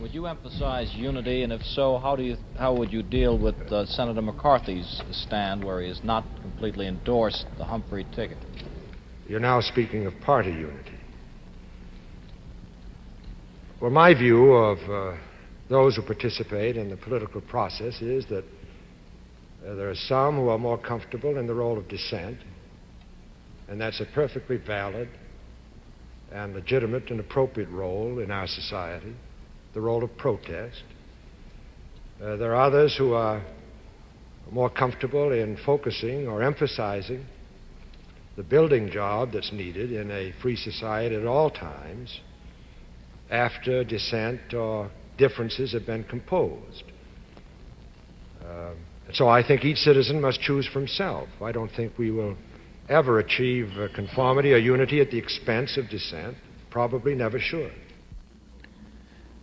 Would you emphasize unity, and if so, how would you deal with Senator McCarthy's stand, where he has not completely endorsed the Humphrey ticket? You're now speaking of party unity. Well, my view of those who participate in the political process is that there are some who are more comfortable in the role of dissent, and that's a perfectly valid and legitimate and appropriate role in our society, the role of protest. There are others who are more comfortable in focusing or emphasizing the building job that's needed in a free society at all times after dissent or differences have been composed. So I think each citizen must choose for himself. I don't think we will ever achieve conformity or unity at the expense of dissent. Probably never should.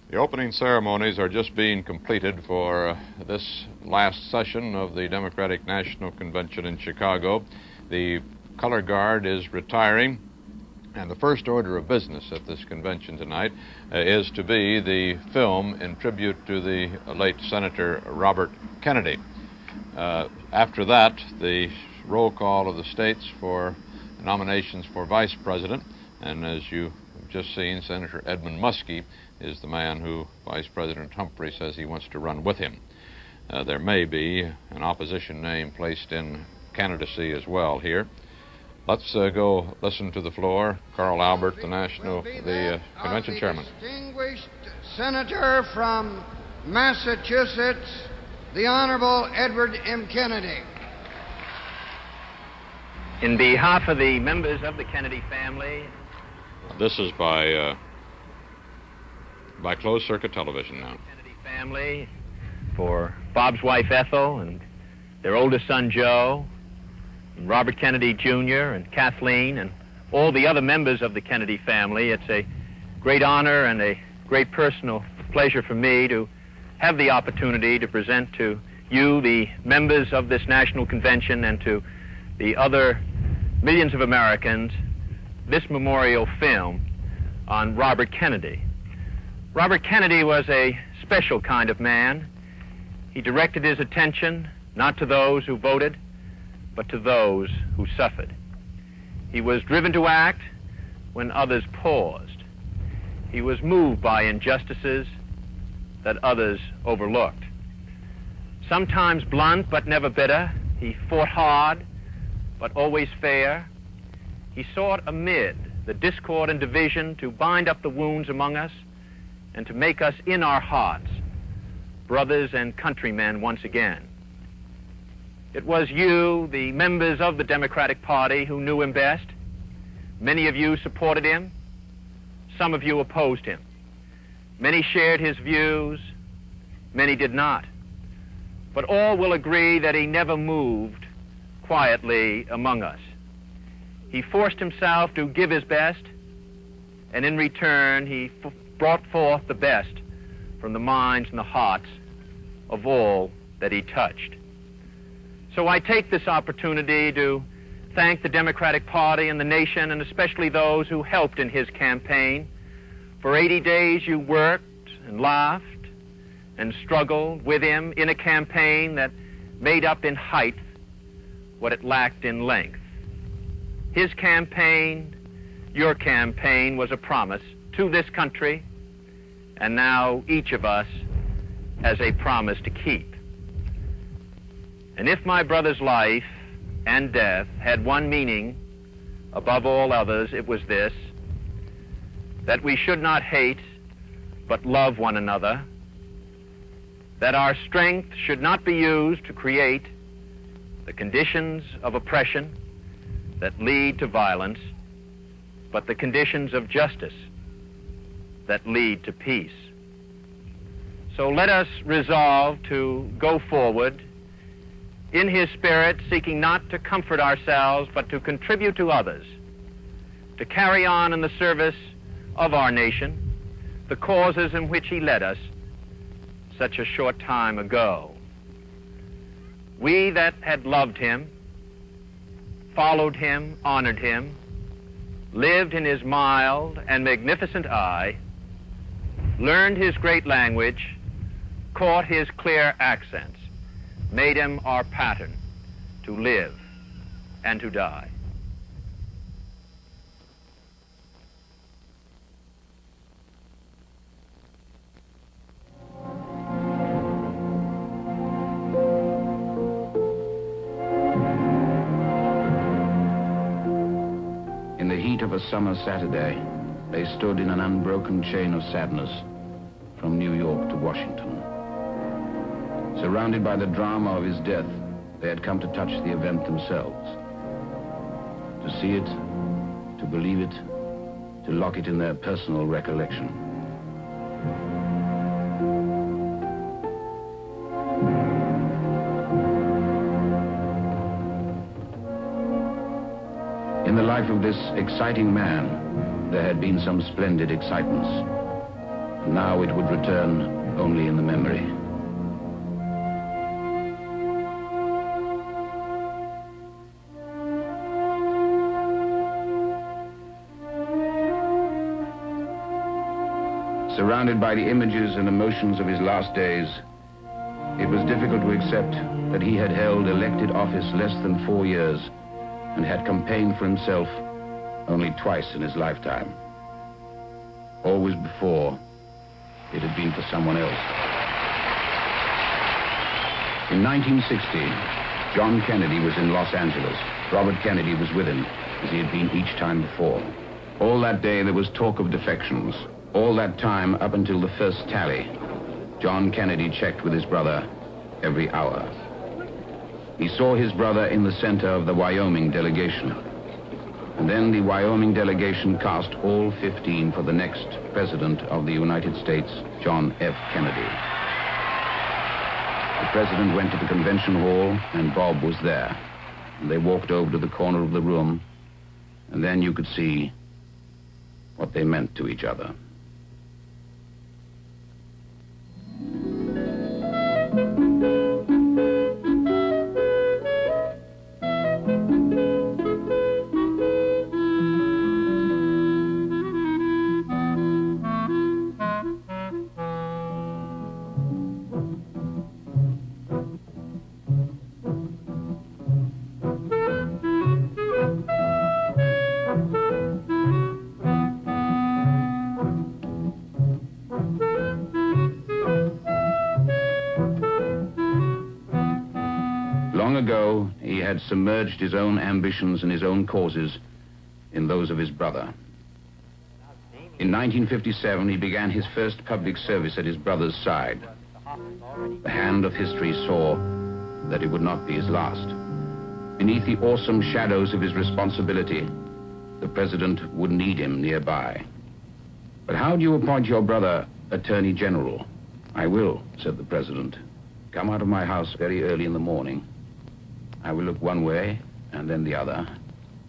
The opening ceremonies are just being completed for this last session of the Democratic National Convention in Chicago. The color guard is retiring, and the first order of business at this convention tonight is to be the film in tribute to the late Senator Robert Kennedy. After that, the roll call of the states for nominations for vice president, and as you've just seen, Senator Edmund Muskie is the man who Vice President Humphrey says he wants to run with him. There may be an opposition name placed in candidacy as well here. Let's go listen to the floor. Carl Albert, the convention chairman. Distinguished Senator from Massachusetts, the Honorable Edward M. Kennedy. In behalf of the members of the Kennedy family. This is by closed-circuit television now. Kennedy family, for Bob's wife Ethel and their oldest son Joe, and Robert Kennedy Jr. and Kathleen and all the other members of the Kennedy family. It's a great honor and a great personal pleasure for me to have the opportunity to present to you, the members of this national convention, and to the other millions of Americans, this memorial film on Robert Kennedy. Robert Kennedy was a special kind of man. He directed his attention not to those who voted, but to those who suffered. He was driven to act when others paused. He was moved by injustices that others overlooked. Sometimes blunt, but never bitter, he fought hard, but always fair. He sought amid the discord and division to bind up the wounds among us and to make us in our hearts brothers and countrymen once again. It was you, the members of the Democratic Party, who knew him best. Many of you supported him. Some of you opposed him. Many shared his views. Many did not. But all will agree that he never moved quietly among us. He forced himself to give his best, and in return, he brought forth the best from the minds and the hearts of all that he touched. So I take this opportunity to thank the Democratic Party and the nation, and especially those who helped in his campaign. For 80 days you worked and laughed and struggled with him in a campaign that made up in height what it lacked in length. His campaign, your campaign, was a promise to this country, and now each of us has a promise to keep. And if my brother's life and death had one meaning above all others, it was this: that we should not hate, but love one another, that our strength should not be used to create the conditions of oppression that lead to violence, but the conditions of justice that lead to peace. So let us resolve to go forward in his spirit, seeking not to comfort ourselves, but to contribute to others, to carry on in the service of our nation the causes in which he led us such a short time ago. We that had loved him, followed him, honored him, lived in his mild and magnificent eye, learned his great language, caught his clear accents, made him our pattern to live and to die. In the heat of a summer Saturday, they stood in an unbroken chain of sadness from New York to Washington. Surrounded by the drama of his death, they had come to touch the event themselves. To see it, to believe it, to lock it in their personal recollection. In the life of this exciting man, there had been some splendid excitements. Now it would return only in the memory. Surrounded by the images and emotions of his last days, it was difficult to accept that he had held elected office less than 4 years and had campaigned for himself only twice in his lifetime. Always before, it had been for someone else. In 1960, John Kennedy was in Los Angeles. Robert Kennedy was with him, as he had been each time before. All that day there was talk of defections. All that time, up until the first tally, John Kennedy checked with his brother every hour. He saw his brother in the center of the Wyoming delegation. And then the Wyoming delegation cast all 15 for the next president of the United States, John F. Kennedy. The president went to the convention hall, and Bob was there. And they walked over to the corner of the room, and then you could see what they meant to each other. Long ago, he had submerged his own ambitions and his own causes in those of his brother. In 1957, he began his first public service at his brother's side. The hand of history saw that it would not be his last. Beneath the awesome shadows of his responsibility, the president would need him nearby. But how do you appoint your brother Attorney General? I will, said the president. Come out of my house very early in the morning. I will look one way and then the other.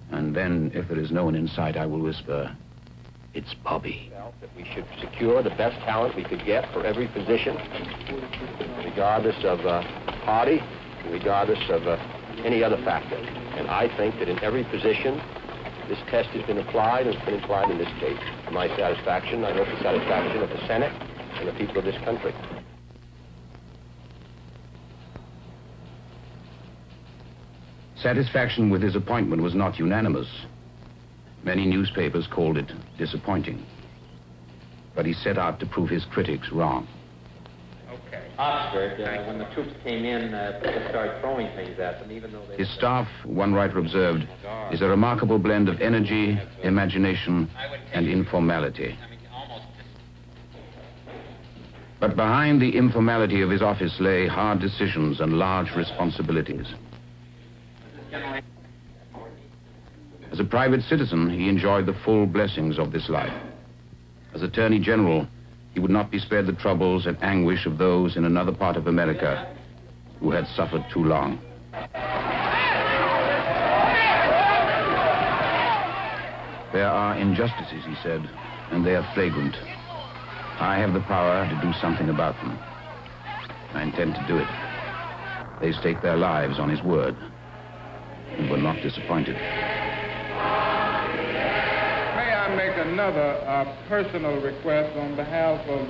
And then, if there is no one in sight, I will whisper, "It's Bobby." That we should secure the best talent we could get for every position, regardless of party, regardless of any other factor. And I think that in every position, this test has been applied, and it's been applied in this case. To my satisfaction, I hope the satisfaction of the Senate and the people of this country. Satisfaction with his appointment was not unanimous. Many newspapers called it disappointing. But he set out to prove his critics wrong. Okay. Oxford, when the troops came in, people started throwing things at them, even though they... His staff, one writer observed, is a remarkable blend of energy, imagination, and informality. But behind the informality of his office lay hard decisions and large responsibilities. As a private citizen, he enjoyed the full blessings of this life. As Attorney General, he would not be spared the troubles and anguish of those in another part of America who had suffered too long. There are injustices, he said, and they are flagrant. I have the power to do something about them. I intend to do it. They staked their lives on his word and were not disappointed. May I make another personal request on behalf of,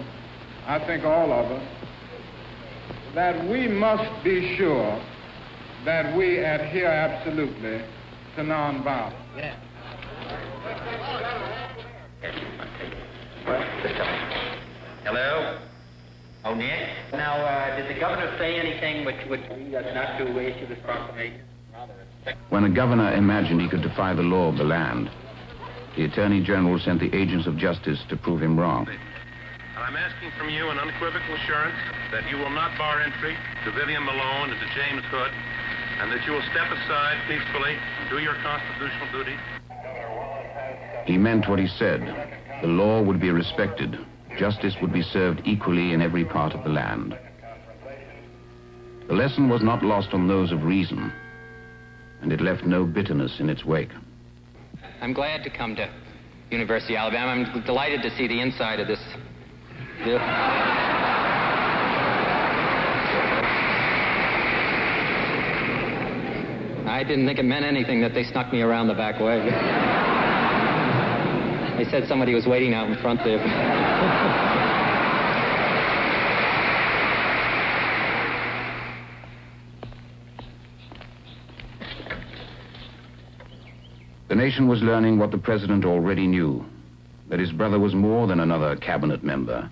I think, all of us, that we must be sure that we adhere absolutely to nonviolence. Yeah. Hello? Oh, Nick? Now, did the governor say anything which would lead us not to issue this proclamation? When a governor imagined he could defy the law of the land, the Attorney General sent the agents of justice to prove him wrong. And I'm asking from you an unequivocal assurance that you will not bar entry to Vivian Malone and to James Hood, and that you will step aside peacefully and do your constitutional duty. He meant what he said. The law would be respected. Justice would be served equally in every part of the land. The lesson was not lost on those of reason, and it left no bitterness in its wake. I'm glad to come to University of Alabama. I'm delighted to see the inside of this. I didn't think it meant anything that they snuck me around the back way. They said somebody was waiting out in front there. The nation was learning what the president already knew, that his brother was more than another cabinet member.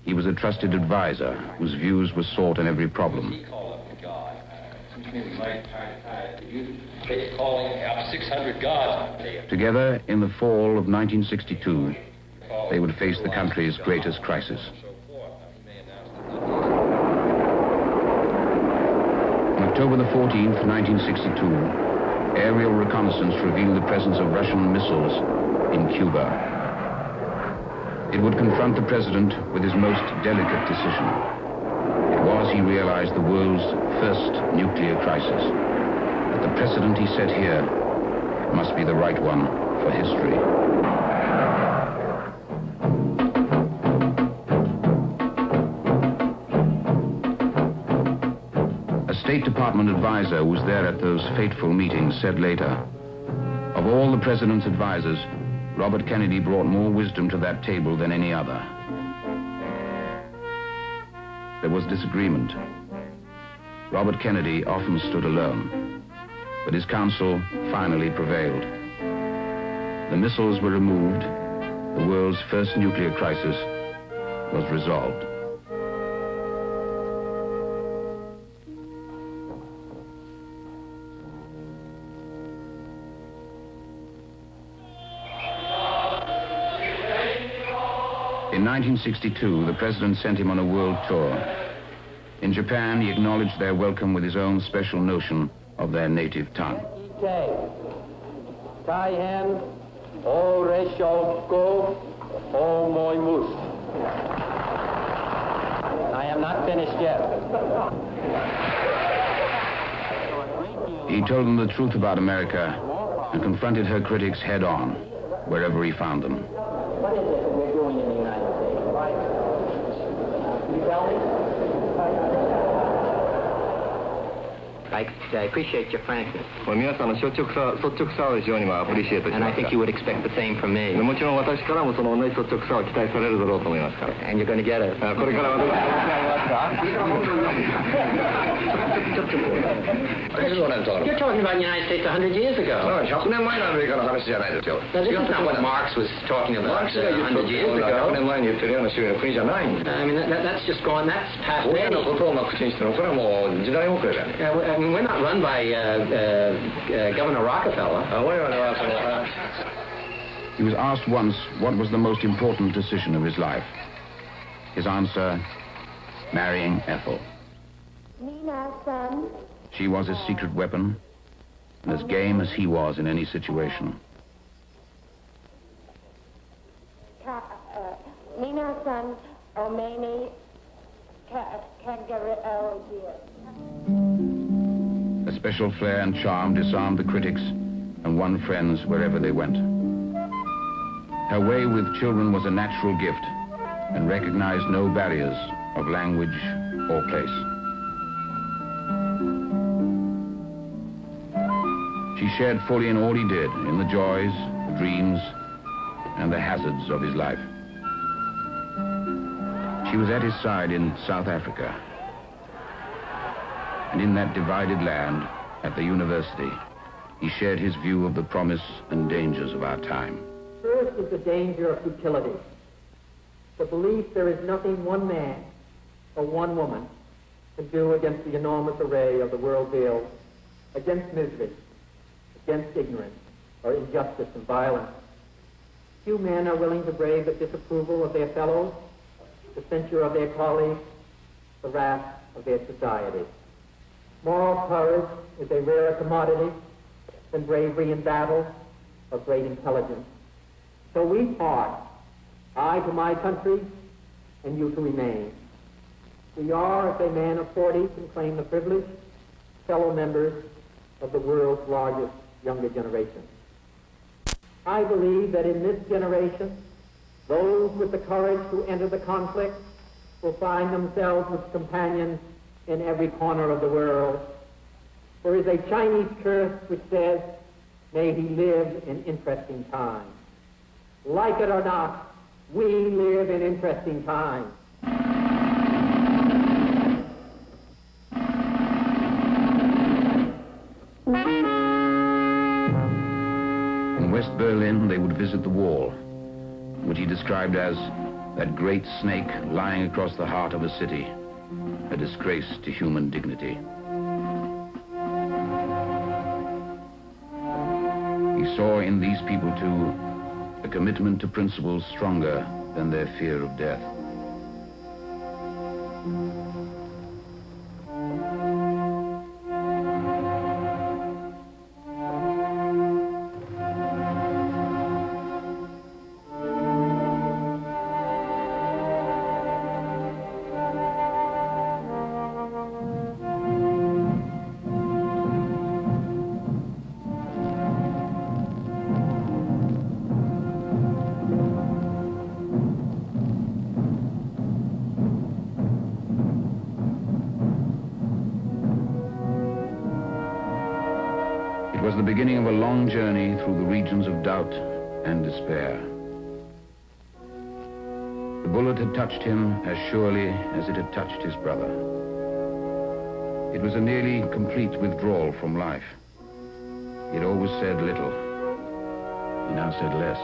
He was a trusted advisor whose views were sought in every problem. Calling out 600 gods. Together, in the fall of 1962, they would face the country's greatest crisis. On October the 14th, 1962, aerial reconnaissance revealed the presence of Russian missiles in Cuba. It would confront the president with his most delicate decision. It was, he realized, the world's first nuclear crisis. But the precedent he set here must be the right one for history. A State Department advisor who was there at those fateful meetings said later, "Of all the president's advisors, Robert Kennedy brought more wisdom to that table than any other." There was disagreement. Robert Kennedy often stood alone, but his counsel finally prevailed. The missiles were removed. The world's first nuclear crisis was resolved. In 1962, the president sent him on a world tour. In Japan, he acknowledged their welcome with his own special notion of their native tongue. I am not finished yet. He told them the truth about America and confronted her critics head-on, wherever he found them. What is it that we're doing in the United States? Can you tell me? I appreciate your frankness. And I think you would expect the same from me. And you're going to get it. This is what I'm talking about. You're talking about the United States 100 years ago. No, 100年前のアメリカの話じゃないですよ。Now, this is not what Marx was talking about 100 years ago. 100年前に言ってるような種類の国じゃないんだ。I mean, that's just gone, that's past こういうことを口にしてるの、これはもう時代遅れだね。I mean, we're not run by Governor Rockefeller. He was asked once what was the most important decision of his life. His answer, marrying Ethel. She was his secret weapon, and as game as he was in any situation. A special flair and charm disarmed the critics and won friends wherever they went. Her way with children was a natural gift and recognized no barriers of language or place. She shared fully in all he did, in the joys, the dreams, and the hazards of his life. She was at his side in South Africa. And in that divided land, at the university, he shared his view of the promise and dangers of our time. First is the danger of futility. The belief there is nothing one man or one woman can do against the enormous array of the world deals, against misery, against ignorance, or injustice and violence. Few men are willing to brave the disapproval of their fellows, the censure of their colleagues, the wrath of their society. Moral courage is a rarer commodity than bravery in battle or great intelligence. So we part, I to my country, and you to remain. We are, as a man of 40 can claim the privilege, fellow members of the world's largest younger generation. I believe that in this generation, those with the courage to enter the conflict will find themselves with companions in every corner of the world. There is a Chinese curse which says, may he live in interesting times. Like it or not, we live in interesting times. In West Berlin, they would visit the wall, which he described as that great snake lying across the heart of a city, a disgrace to human dignity. He saw in these people, too, a commitment to principles stronger than their fear of death. It was the beginning of a long journey through the regions of doubt and despair. The bullet had touched him as surely as it had touched his brother. It was a nearly complete withdrawal from life. He had always said little. He now said less.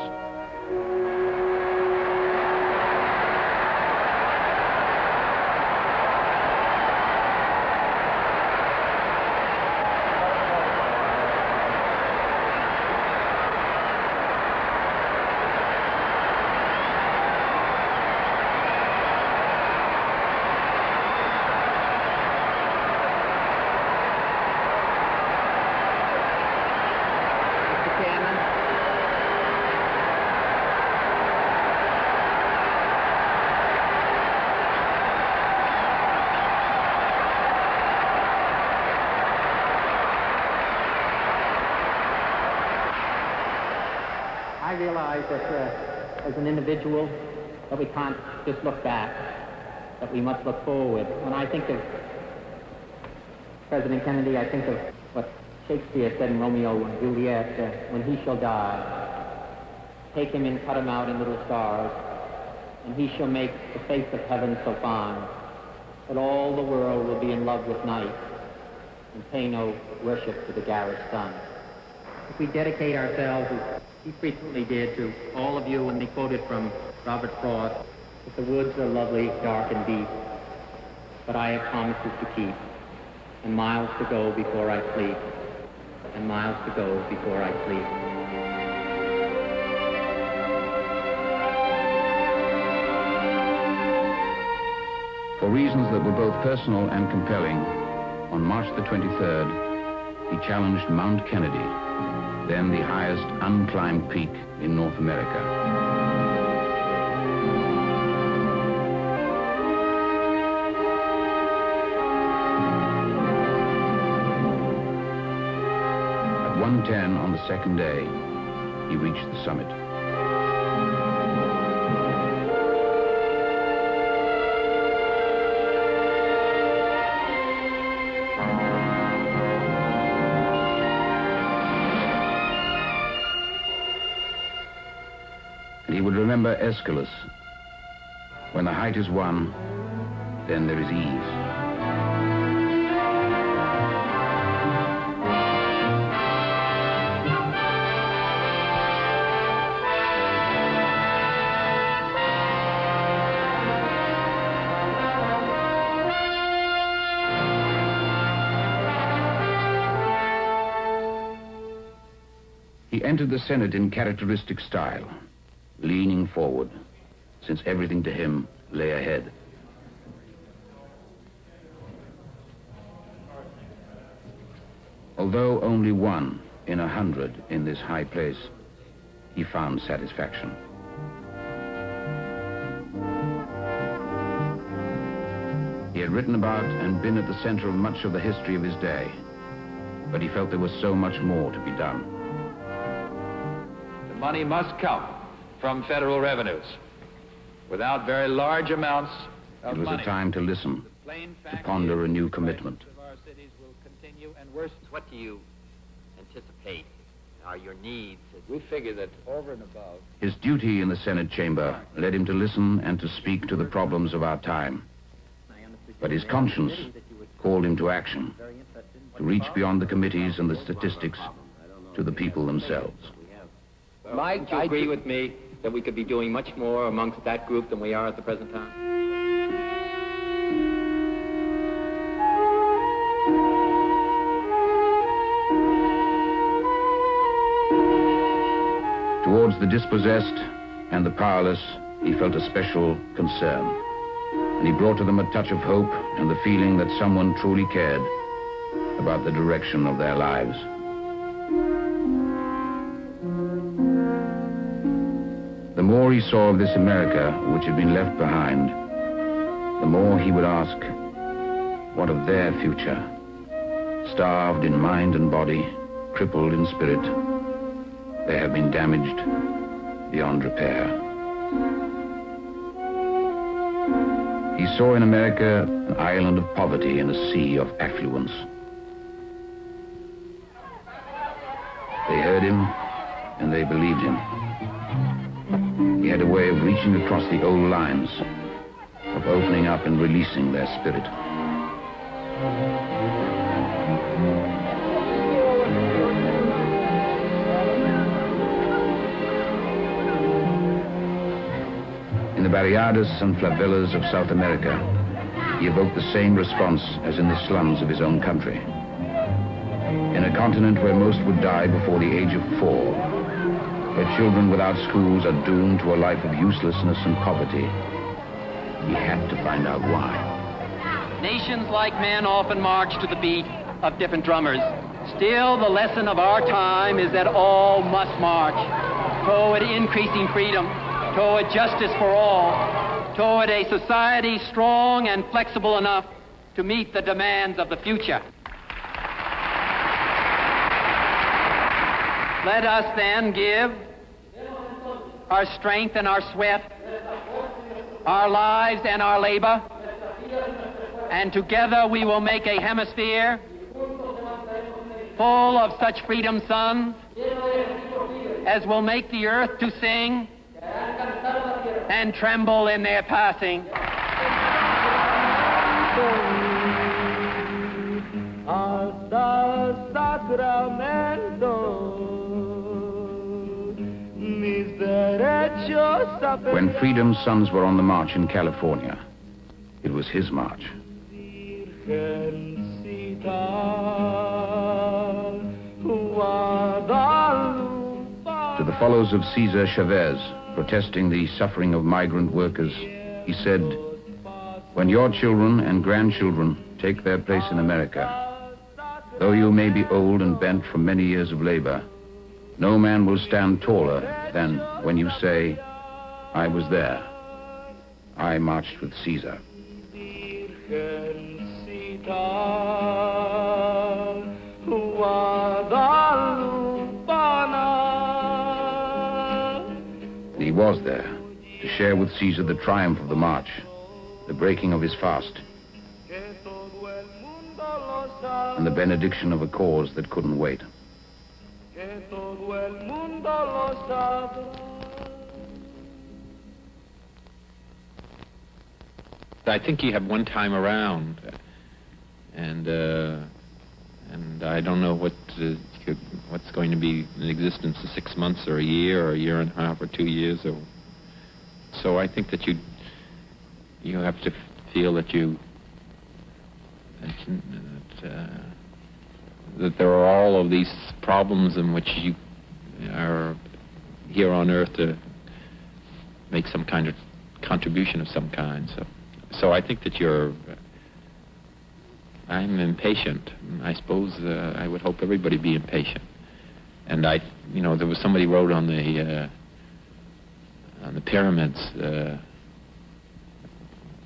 I realize that as an individual, that we can't just look back, that we must look forward. When I think of President Kennedy, I think of what Shakespeare said in Romeo and Juliet, when he shall die, take him and cut him out in little stars, and he shall make the face of heaven so fine that all the world will be in love with night and pay no worship to the garish sun. If we dedicate ourselves, as he frequently did, to all of you, and he quoted from Robert Frost, that the woods are lovely, dark, and deep, but I have promises to keep, and miles to go before I sleep, and miles to go before I sleep. For reasons that were both personal and compelling, on March the 23rd, he challenged Mount Kennedy, then the highest unclimbed peak in North America. At 1:10 on the second day, he reached the summit. He would remember Aeschylus. When the height is won, then there is ease. He entered the Senate in characteristic style, leaning forward, since everything to him lay ahead. Although only 1 in 100 in this high place, he found satisfaction. He had written about and been at the center of much of the history of his day, but he felt there was so much more to be done. The money must come from federal revenues. Without very large amounts of It was money, a time to listen, to ponder a new commitment. our cities will continue and worse. What do you anticipate are your needs? We figure that over and above. His duty in the Senate chamber led him to listen and to speak to the problems of our time. But his conscience called him to action, to reach beyond the committees and the statistics to the people themselves. Mike, do you agree with me that we could be doing much more amongst that group than we are at the present time? Towards the dispossessed and the powerless, he felt a special concern. And he brought to them a touch of hope and the feeling that someone truly cared about the direction of their lives. The more he saw of this America which had been left behind, the more he would ask, what of their future? Starved in mind and body, crippled in spirit, they have been damaged beyond repair. He saw in America an island of poverty in a sea of affluence. They heard him and they believed him. He had a way of reaching across the old lines, of opening up and releasing their spirit. In the barriadas and favelas of South America, he evoked the same response as in the slums of his own country. In a continent where most would die before the age of 4, where children without schools are doomed to a life of uselessness and poverty, he had to find out why. Nations like men often march to the beat of different drummers. Still, the lesson of our time is that all must march toward increasing freedom, toward justice for all, toward a society strong and flexible enough to meet the demands of the future. Let us then give our strength and our sweat, our lives and our labor, and together we will make a hemisphere full of such freedom sons as will make the earth to sing and tremble in their passing. When Freedom's Sons were on the march in California, it was his march. To the followers of Cesar Chavez, protesting the suffering of migrant workers, he said, "When your children and grandchildren take their place in America, though you may be old and bent from many years of labor, no man will stand taller than when you say, 'I was there. I marched with Caesar.'" And he was there to share with Caesar the triumph of the march, the breaking of his fast, and the benediction of a cause that couldn't wait. I think he had one time around, and I don't know what's going to be in existence in 6 months or a year and a half or 2 years. So I think that you have to feel that that there are all of these problems in which you are here on Earth to make some kind of contribution of some kind. So I think that I'm impatient. I suppose I would hope everybody be impatient. And there was somebody wrote on the pyramids,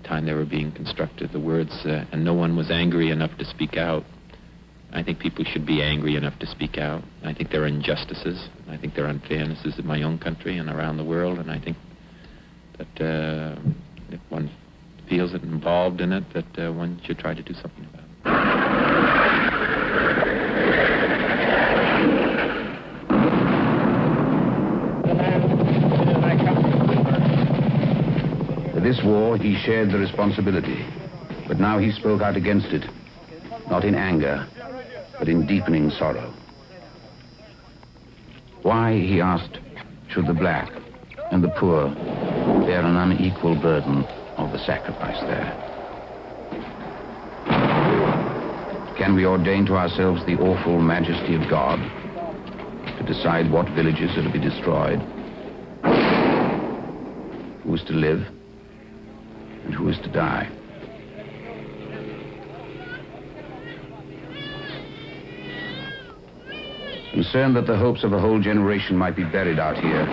time they were being constructed, the words, and no one was angry enough to speak out. I think people should be angry enough to speak out. I think there are injustices. I think there are unfairnesses in my own country and around the world, and I think that if one feels it involved in it, that one should try to do something about it. For this war, he shared the responsibility, but now he spoke out against it, not in anger, but in deepening sorrow. Why, he asked, should the black and the poor bear an unequal burden of the sacrifice there? Can we ordain to ourselves the awful majesty of God to decide what villages are to be destroyed, who is to live, and who is to die? Concerned that the hopes of a whole generation might be buried out here,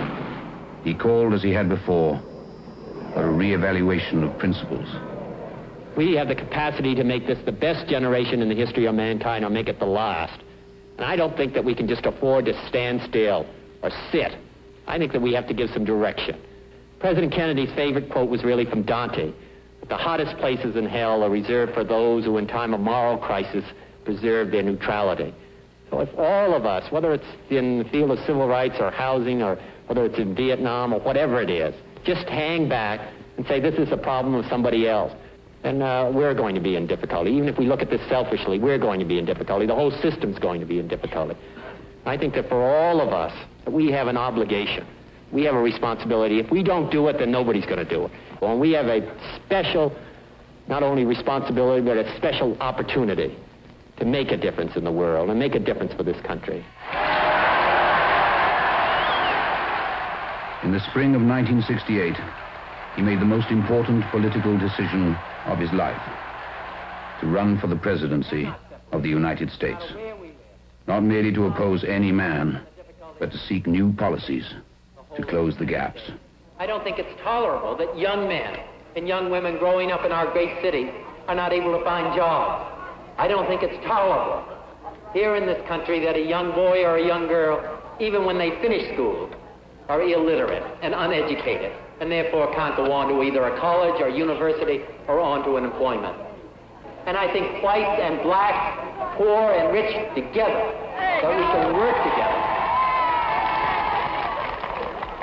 he called, as he had before, for a re-evaluation of principles. We have the capacity to make this the best generation in the history of mankind, or make it the last. And I don't think that we can just afford to stand still or sit. I think that we have to give some direction. President Kennedy's favorite quote was really from Dante. The hottest places in hell are reserved for those who in time of moral crisis preserve their neutrality. So if all of us, whether it's in the field of civil rights or housing, or whether it's in Vietnam or whatever it is, just hang back and say this is a problem of somebody else, then we're going to be in difficulty. Even if we look at this selfishly, we're going to be in difficulty. The whole system's going to be in difficulty. I think that for all of us, that we have an obligation. We have a responsibility. If we don't do it, then nobody's going to do it. Well, we have a special, not only responsibility, but a special opportunity to make a difference in the world and make a difference for this country. In the spring of 1968, he made the most important political decision of his life: to run for the presidency of the United States. Not merely to oppose any man, but to seek new policies to close the gaps. I don't think it's tolerable that young men and young women growing up in our great cities are not able to find jobs. I don't think it's tolerable here in this country that a young boy or a young girl, even when they finish school, are illiterate and uneducated, and therefore can't go on to either a college or university or on to an employment. And I think whites and blacks, poor and rich together, that we can work together.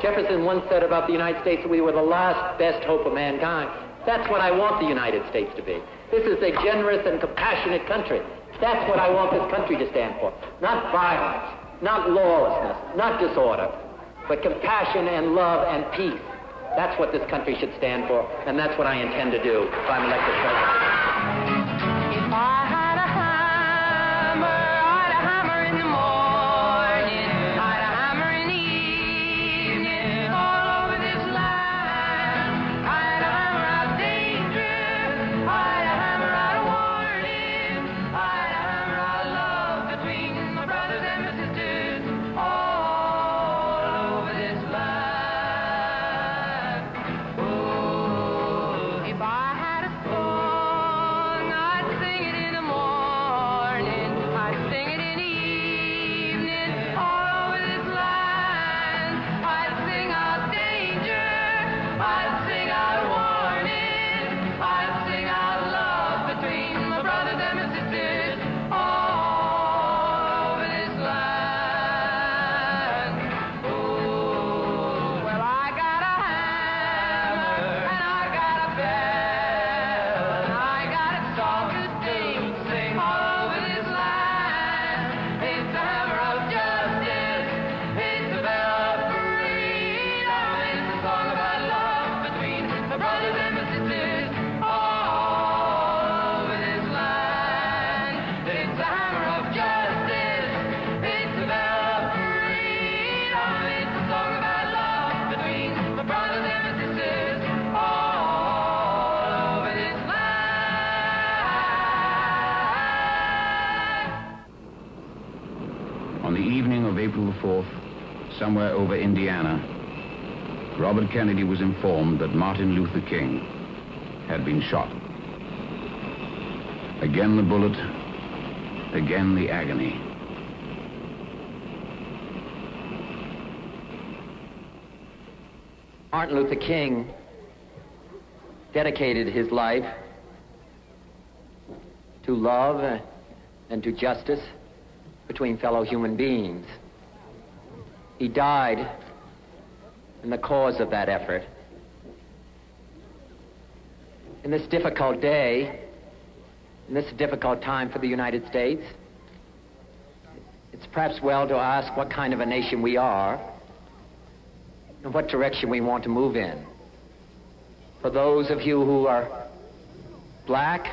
Jefferson once said about the United States that we were the last best hope of mankind. That's what I want the United States to be. This is a generous and compassionate country. That's what I want this country to stand for. Not violence, not lawlessness, not disorder, but compassion and love and peace. That's what this country should stand for, and that's what I intend to do if I'm elected president. If I had a hammer, I'd a hammer in the morning, I'd a hammer in the evening, all over this land. I'd a hammer out danger, I'd a hammer out warning, I'd a hammer out love between my brothers and my sisters, all over this land. Oh, if I had a song, April the 4th, somewhere over Indiana, Robert Kennedy was informed that Martin Luther King had been shot. Again the bullet, again the agony. Martin Luther King dedicated his life to love and to justice between fellow human beings. He died in the cause of that effort. In this difficult day, in this difficult time for the United States, it's perhaps well to ask what kind of a nation we are and what direction we want to move in. For those of you who are black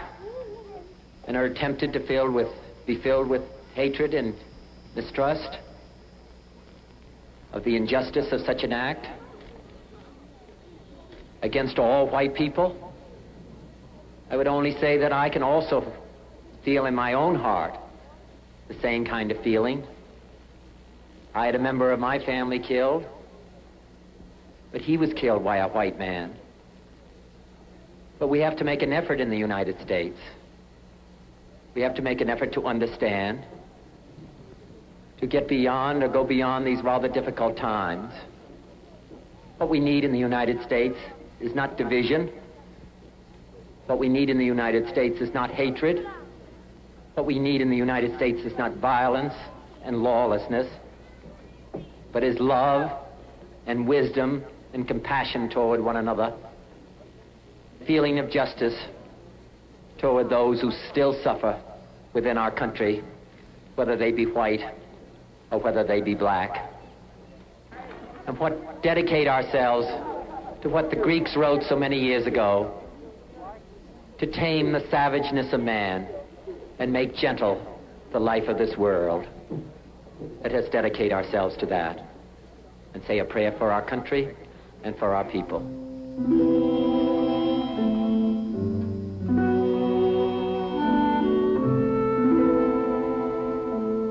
and are tempted to be filled with hatred and distrust of the injustice of such an act against all white people, I would only say that I can also feel in my own heart the same kind of feeling. I had a member of my family killed, but he was killed by a white man. But we have to make an effort in the United States. We have to make an effort to understand, to get beyond or go beyond these rather difficult times. What we need in the United States is not division. What we need in the United States is not hatred. What we need in the United States is not violence and lawlessness, but is love and wisdom and compassion toward one another, feeling of justice toward those who still suffer within our country, whether they be white or whether they be black. And dedicate ourselves to what the Greeks wrote so many years ago, to tame the savageness of man and make gentle the life of this world. Let us dedicate ourselves to that and say a prayer for our country and for our people.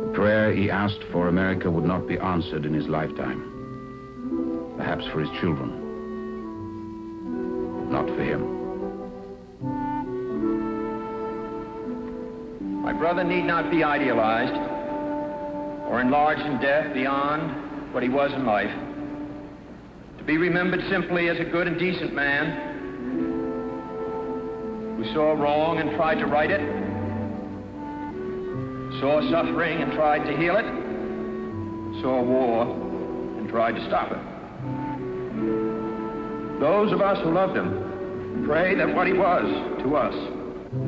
The prayer he asked for America would not be answered in his lifetime. Perhaps for his children. Not for him. My brother need not be idealized or enlarged in death beyond what he was in life. To be remembered simply as a good and decent man who saw wrong and tried to right it, saw suffering and tried to heal it, saw war and tried to stop it. Those of us who loved him pray that what he was to us,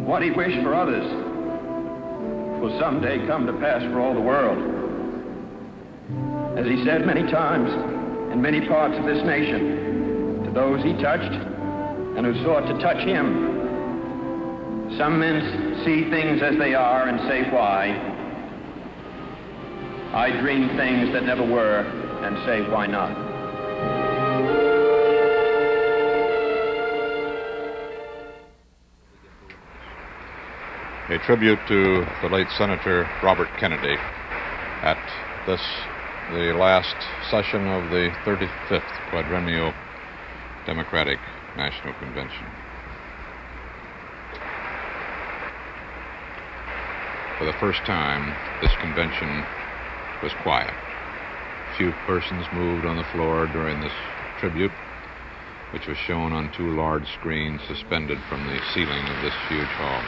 what he wished for others, will someday come to pass for all the world. As he said many times in many parts of this nation, to those he touched and who sought to touch him, some men see things as they are and say why. I dream things that never were and say why not. A tribute to the late Senator Robert Kennedy at the last session of the 35th Quadrennial Democratic National Convention. For the first time, this convention was quiet. Few persons moved on the floor during this tribute, which was shown on two large screens suspended from the ceiling of this huge hall.